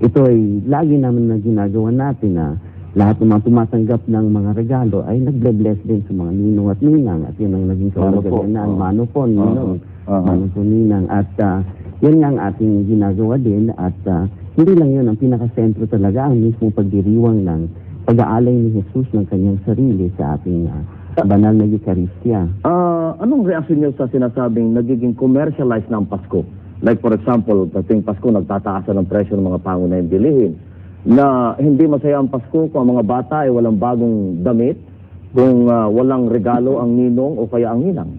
ito ay lagi naman na ginagawa natin na lahat ng mga tumatanggap ng mga regalo ay nagble-bless din sa mga ninong at ninang. At yun ang naging kahulugan na ang mano po, ninong. Mano po, ninang. At yan nga ang ating ginagawa din. At hindi lang yun, ang pinakasentro talaga ang mismong pagdiriwang ng pag-aalay ni Jesus ng kanyang sarili sa ating banal na Eucharistia. Anong reaksyon niyo sa sinasabing nagiging commercialized ng Pasko? Like for example, kasing Pasko, nagtataasan ng presyo ng mga pangunahing bilihin. Na hindi masaya ang Pasko kung ang mga bata ay walang bagong damit, kung walang regalo ang ninong o kaya ang ninang.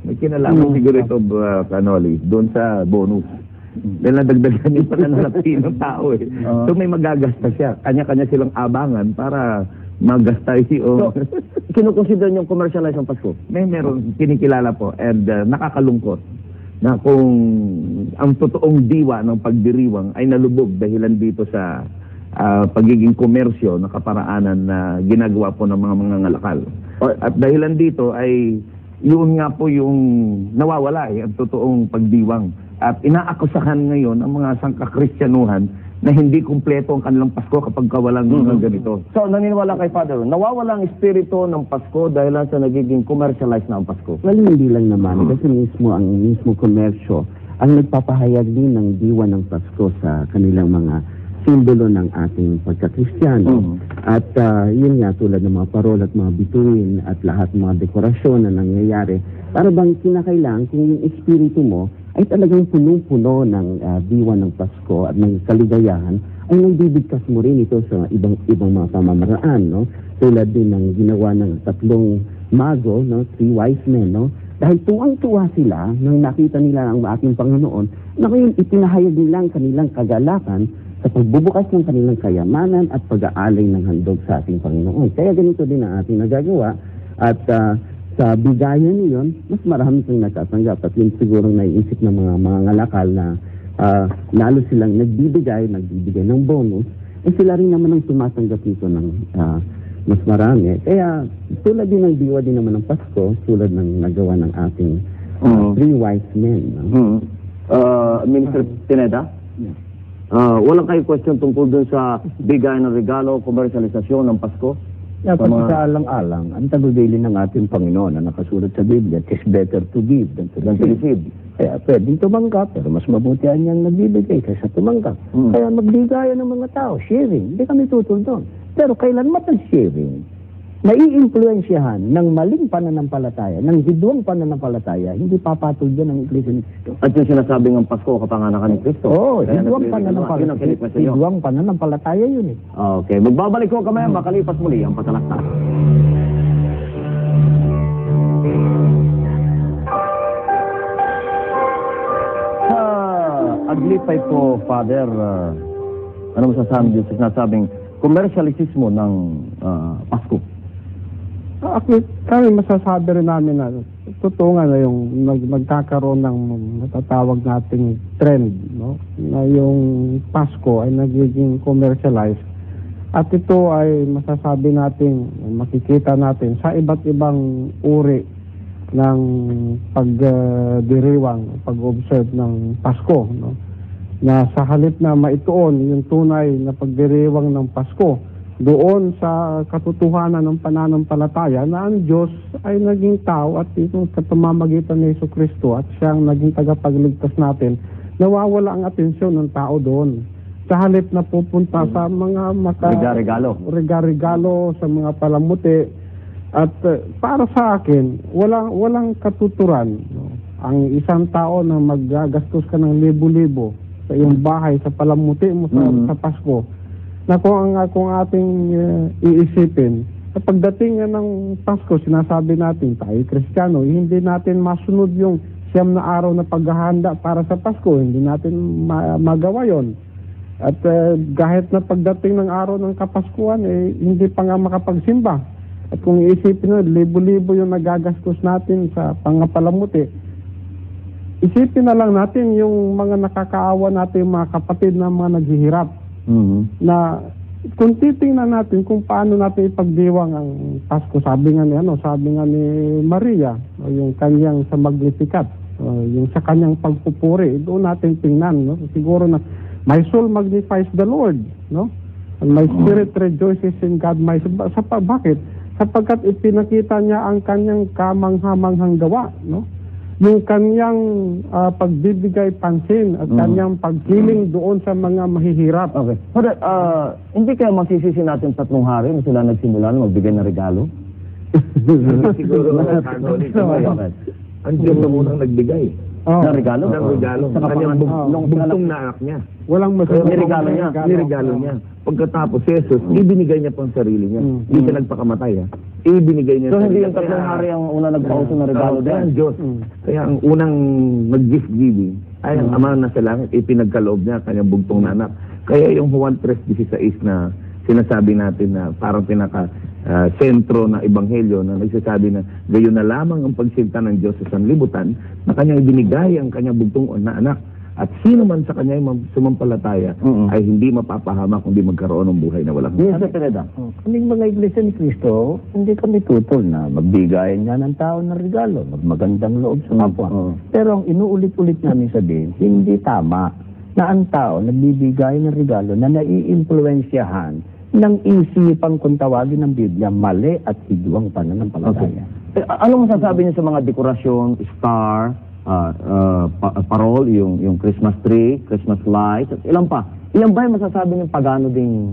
May kinalaman siguro ito, Canoli, doon sa bonus. Dahil nadagdagan yung pananalapi ng tao eh. So may magagasta siya. Kanya-kanya silang abangan para magasta So, kinukonsider niyong commercialize ang Pasko? Meron kinikilala po and nakakalungkot na kung ang totoong diwa ng pagdiriwang ay nalubog dahilan dito sa pagiging komersyo na kaparaanan na ginagawa po ng mga mangangalakal. At dahilan dito ay yun nga po yung nawawala ang totoong pagdiwang. At inaakusahan ngayon ang mga sangkakristyanuhan na hindi kumpleto ang kanilang Pasko kapag walang mga ganito. So, naniniwala kay Father, nawawala ang espiritu ng Pasko dahil sa nagiging commercialized na ang Pasko? Well, hindi lang naman. Kasi ang mismo komersyo ang nagpapahayag din ng diwa ng Pasko sa kanilang mga simbolo ng ating pagkakristyano. At yun nga, tulad ng mga parol at mga bituin at lahat ng mga dekorasyon na nangyayari, para bang kinakailangan kung yung espiritu mo ay talagang punong-puno ng diwa ng Pasko at ng kaligayahan, ay nagbibigkas mo rin ito sa ibang mga pamamaraan, no? Tulad din ng ginawa ng 3 mago, no? 3 wise men, no? Dahil tuwang-tuwa sila nang nakita nila ang ating Panginoon, na ngayon ipinahayag nila ang kanilang kagalakan sa pagbubukas ng kanilang kayamanan at pag-aalay ng handog sa ating Panginoon. Kaya ganito din ang ating nagagawa at sa bigayan niyon, mas marami kang natatanggap at yun siguro naiisip ng mga ngalakal na lalo silang nagbibigay ng bonus, eh sila rin naman ang tumatanggap nito ng mas marami. Kaya tulad din ng diwa din naman ng Pasko, tulad ng nagawa ng ating 3 wise men. Minister Pineda? Walang kayo question tungkol dun sa bigay ng regalo, komersyalisasyon ng Pasko? Dapat sa alang-alang, ang tagubilin ng ating Panginoon na nakasulat sa Biblia, it is better to give than to receive. Kaya pwedeng tumanggap, pero mas mabuti niyang nagbibigay kaysa tumanggap. Kaya magbigayan ng mga tao, sharing. Hindi kami tutol doon. Pero kailanman ang sharing, nai-influensyahan ng maling pananampalataya, ng hidwang pananampalataya, hindi papatol doon ang Iglesia ni Cristo. At yung sinasabing ang Pasko, kapanganakan ni Cristo. Oo, hidwang pananampalataya yun eh. Okay, magbabalik ko kami makalipas muli ang patalaktakan. Aglipay po, Father, Ano masasabi niyo sa sinasabing commercialismo ng Pasko? Kami masasabi rin namin na totoo nga na yung magkakaroon ng matatawag nating trend, no? Na yung Pasko ay nagiging commercialized. At ito ay masasabi natin, makikita natin sa iba't ibang uri ng pagdiriwang, pag-observe ng Pasko, no? Na sa halip na maituon yung tunay na pagdiriwang ng Pasko doon sa katotohanan ng pananampalataya na ang Diyos ay naging tao at itong sa pamamagitan ni Jesucristo at siyang naging tagapagligtas natin, nawawala ang atensyon ng tao doon. Sa halip na pupunta sa mga regalo sa mga palamuti. At para sa akin, walang katuturan, no? Ang isang tao na maggagastos ka ng libo-libo sa iyong bahay, sa palamuti mo sa Pasko, na kung ating iisipin, sa pagdating ng Pasko, sinasabi natin, tayo Kristiyano, hindi natin masunod yung 9 na araw na paghahanda para sa Pasko, hindi natin magawa yon. At kahit na pagdating ng araw ng Kapaskuhan, hindi pa nga makapagsimba. At kung iisipin nyo, libo-libo yung nagagastos natin sa pangapalamuti, isipin na lang natin yung mga nakakaawa natin, mga kapatid na mga naghihirap. Na kung titingnan natin kung paano natin ipagdiwang ang Pasko, sabi nga ni Maria, yung kanyang sa Magnificat, yung sa kanyang pagpupuri, doon natin tingnan, no? Siguro na my soul magnifies the Lord, no? And my spirit rejoices in God. Bakit? Sapagkat ipinakita niya ang kanyang kamanghamanghang gawa, no? Yung kanyang pagbibigay pansin at kanyang pagkiling doon sa mga mahihirap. Okay. Pero hindi kaya masisisi natin 3 hari na sila nagsimula na magbigay ng regalo? Siguro ang Diyos na munang nagbigay. Ng regalo? Ng regalo. Sa kanyang bugtong na anak niya. Walang masasabi. Niregalo niya. Pagkatapos si Jesus, ibinigay niya pang sarili niya. Hindi siya nagpakamatay. Ibinigay niya. So hindi yung 3 hari ang una nagpauso ng regalo din? Kaya ang Diyos. Kaya ang unang mag-gift giving ay ang Ama na sa langit, ipinagkaloob niya kanyang bugtong na anak. Kaya yung Juan 3:16 na sinasabi natin na parang sentro na ebanghelyo na nagsasabi na gayon na lamang ang pagsinta ng Diyos sa sanlibutan na kanyang ibinigay ang kanyang bugtong na anak. At sino man sa kanya sumampalataya ay hindi mapapahamak kundi magkaroon ng buhay na walang Yes, Pineda. Kaming mga iglesia ni Cristo, hindi kami tutol na magbigay niya ng tao ng regalo, magmagandang loob sa kapwa. Pero ang inuulit-ulit namin sabihin, hindi tama na ang tao nagbibigay ng regalo na naiimpluwensyahan ng isipang kung tawagin ng Biblia, mali at hidwang pananampalataya. Ano masasabi niyo sa mga dekorasyon, star, parol, yung Christmas tree, Christmas lights, at ilan pa? Ilan ba yung masasabi ng pagano ding...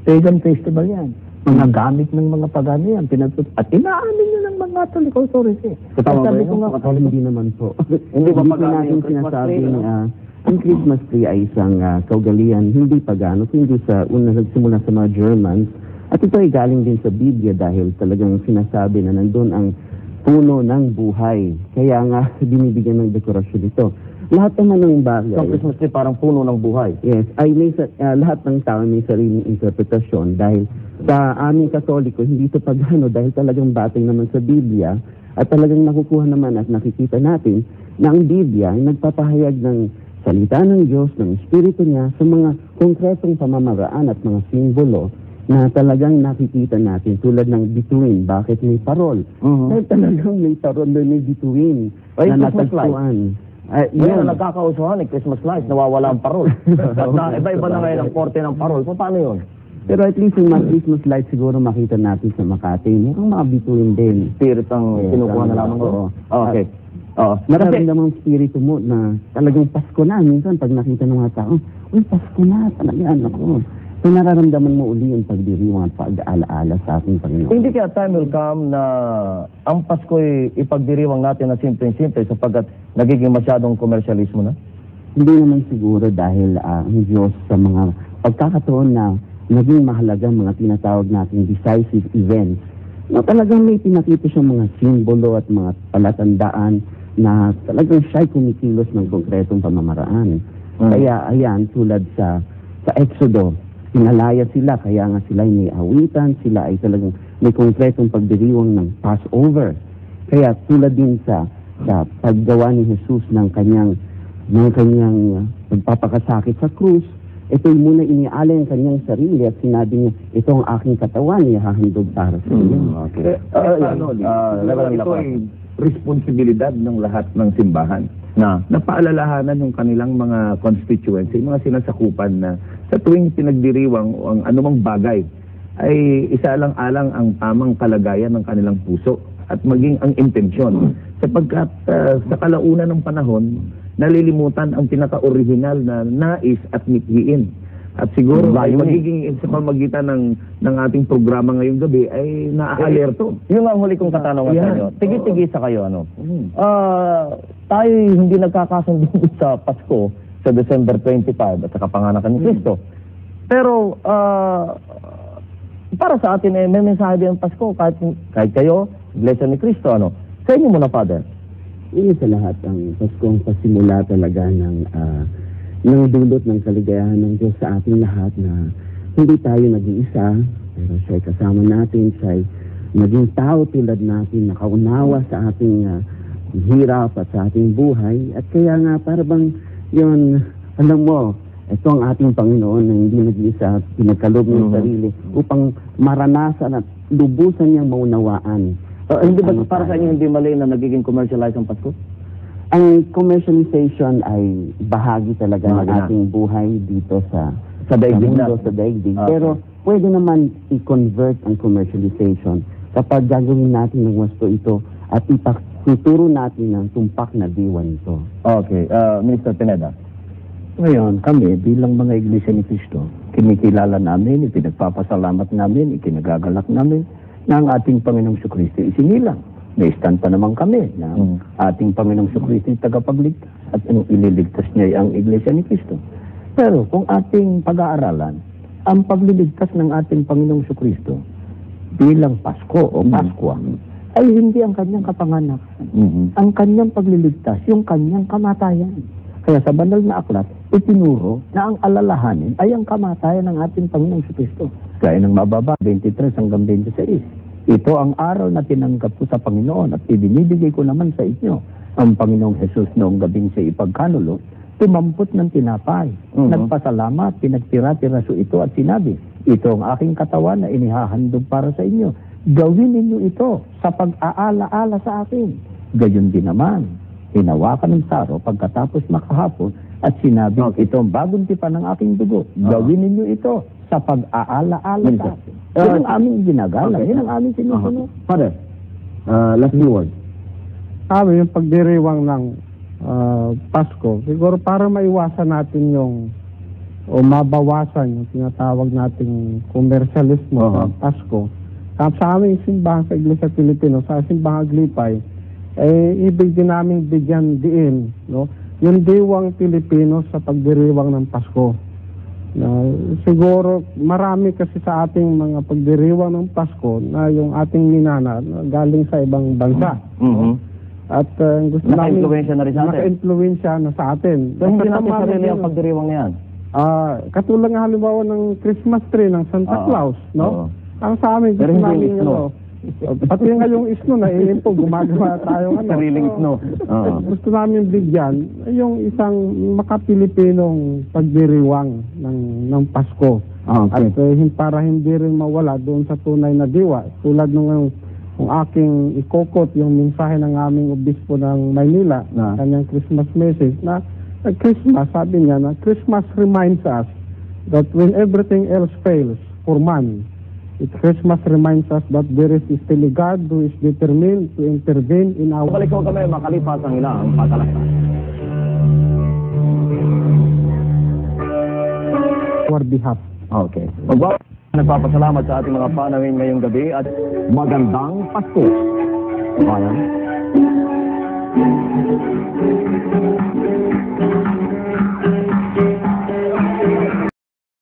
Pagan festival yan. Mga gamit ng mga pagano yan. At inaamin nyo ng mga Catholic authority. Sabi ko nga, hindi naman po. Hindi ba pagano natin yung Christmas sinasabing tree? ang Christmas tree ay isang kaugalian, hindi pagano, hindi sa una nagsimula sa mga Germans. At ito ay galing din sa Biblia dahil talagang sinasabi na nandun ang puno ng buhay. Kaya nga, binibigyan ng dekorasyon ito. Lahat naman ng bagay. So, Christmas tree parang puno ng buhay. Yes, ay lahat ng tao may sariling interpretasyon dahil sa aming Katoliko, hindi ito pagano dahil talagang batay naman sa Biblia at talagang nakukuha naman at nakikita natin na ang Biblia ay nagpapahayag ng salita ng Diyos, ng Espiritu niya sa mga konkretong pamamaraan at mga simbolo na talagang nakikita natin tulad ng bituin. Bakit may parol? Dahil talagang may parol doon, may bituin na natagpuan. Ngayon, nagkakausuhan Christmas lights, nawawala ang parol. At iba-iba na ngayon ang korte ng parol. Paano yun? Pero at least yung mga Christmas lights siguro makita natin sa Makati. Merong mga bituin din. Spirit ang kinukuha na lamang doon. Okay. Nararamdaman ang spirito mo na talagang Pasko na. Minsan pag nakita ng mga tao, uy, Pasko na, talagang ako. So nararamdaman mo uli yung pagdiriwang at pag-aalaala sa ating Panginoon. Hindi kaya time will come na ang Pasko ay ipagdiriwang natin na simple-simple sapagkat nagiging masyadong komersyalismo na? Hindi naman siguro dahil ang Diyos sa mga pagkakataon na naging mahalaga mga tinatawag nating decisive events na talagang may pinakita siyang mga simbolo at mga palatandaan na talagang siya'y kumikilos ng konkretong pamamaraan. Kaya ayan, tulad sa sa Exodo, pinalaya sila, kaya nga sila ay may awitan, sila ay talagang may konkretong pagdiriwang ng Passover. Kaya tulad din sa paggawa ni Jesus ng kanyang pagpapakasakit sa krus, ito'y muna inialay ang kanyang sarili at sinabi niya, ito ang aking katawan, ihahandog para sa iyo. Okay. Ito ay responsibilidad ng lahat ng simbahan na paalalahanan yung kanilang mga constituents, yung mga sinasakupan na sa tuwing pinagdiriwang ang anumang bagay ay isaalang-alang ang tamang kalagayan ng kanilang puso at maging ang intensyon. Sapagkat sa kalaunan ng panahon, nalilimutan ang pinaka-original na nais at mithiin. At siguro ay magiging sa pamagitan ng ating programa ngayong gabi ay naaalerto. Yung ang huli kong katanungan sa inyo, tigi-tigi sa kayo, tayo hindi nagkakasundo sa Pasko sa December 25 at sa kapanganakan ni Cristo. Pero para sa atin may mensahe din ang Pasko kahit kayo, Iglesia ni Cristo, Sa inyo muna, Father. Ini sa lahat ang Paskong pasimula talaga ng dulot ng kaligayahan ng Diyos sa ating lahat na hindi tayo nag-iisa, pero siya'y kasama natin, siya'y naging tao tulad natin, nakaunawa sa ating hirap at sa ating buhay. At kaya nga, para bang yun, alam mo, ito ang ating Panginoon na hindi nag-iisa, pinagkaloob ng sarili upang maranasan at lubusan niyang maunawaan. Hindi ba para sa inyo hindi mali na nagiging commercialized ang Pasko? Ang commercialization ay bahagi talaga ng ating buhay dito sa daigdig mundo, sa daigdig. Pero pwede naman i-convert ang commercialization kapag gagawin natin ng wasto ito at ipatuturo natin ng tumpak na diwa nito. Okay. Minister Pineda. Ngayon, kami bilang mga Iglesia ni Cristo, kinikilala namin, ipinagpapasalamat namin, ikinagagalak namin na ang ating Panginoong Jesucristo isinilang. May stand pa naman kami na ating Panginoong Jesucristo yung tagapagligtas at ang ililigtas niya ang Iglesia ni Cristo. Pero kung ating pag-aaralan, ang pagliligtas ng ating Panginoong Jesucristo bilang Pasko o Paskwa ay hindi ang kanyang kapanganakan. Ang kanyang pagliligtas, yung kanyang kamatayan. Kaya sa banal na aklat, itinuro na ang alalahanin ay ang kamatayan ng ating Panginoong Jesucristo. Kaya ng mababa, 23 hanggang 26. Ito ang araw na tinanggap ko sa Panginoon at ibinibigay ko naman sa inyo. Ang Panginoong Jesus noong gabing siya ipagkanulo, tumampot ng tinapay. Nagpasalamat, pinagtira-tiraso ito at sinabi, ito ang aking katawan na inihahandog para sa inyo. Gawin ninyo ito sa pag-aala-ala sa akin. Gayon din naman, hinawakan ng saro pagkatapos makahapon at sinabi, ito ang bagong tipan ng aking dugo. Gawin ninyo ito sa pag-aala-ala sa akin. Yan ang aming ginagalang. Yan ang aming sinusunod. Father, last word. Yung pagdiriwang ng Pasko, siguro para maiwasan natin o mabawasan yung tinatawag nating komersyalismo sa Pasko. Sa aming simbahan sa Iglesia Pilipino, sa simbahang Aglipay, ibig din namin bigyan diin, yung diwang Pilipino sa pagdiriwang ng Pasko. Siguro marami kasi sa ating mga pagdiriwang ng Pasko na yung ating minana galing sa ibang bansa. At gusto namin naka-influensya na rin sa atin. Naka-influensya na sa atin. So hindi natin sarili ang pagdiriwang na yan. Katulad nga halimbawa ng Christmas tree ng Santa Claus, ang sa amin gusto namin pati nga yung isno na po gumagawa tayo sariling snow. Gusto namin bigyan yung isang makapilipinong pagdiriwang ng Pasko. At para hindi rin mawala doon sa tunay na diwa. Tulad nung aking ikokot yung mensahe ng aming obispo ng Maynila, kanyang Christmas message na Christmas, sabi niya na Christmas reminds us that when everything else fails for man, Christmas reminds us that there is still a God who is determined to intervene in our... Balik ko kami makalipas ang ilang patalakta. Our behalf. Okay. Nagpapasalamat sa ating mga panawin ngayong gabi at magandang Pasko. Bayan.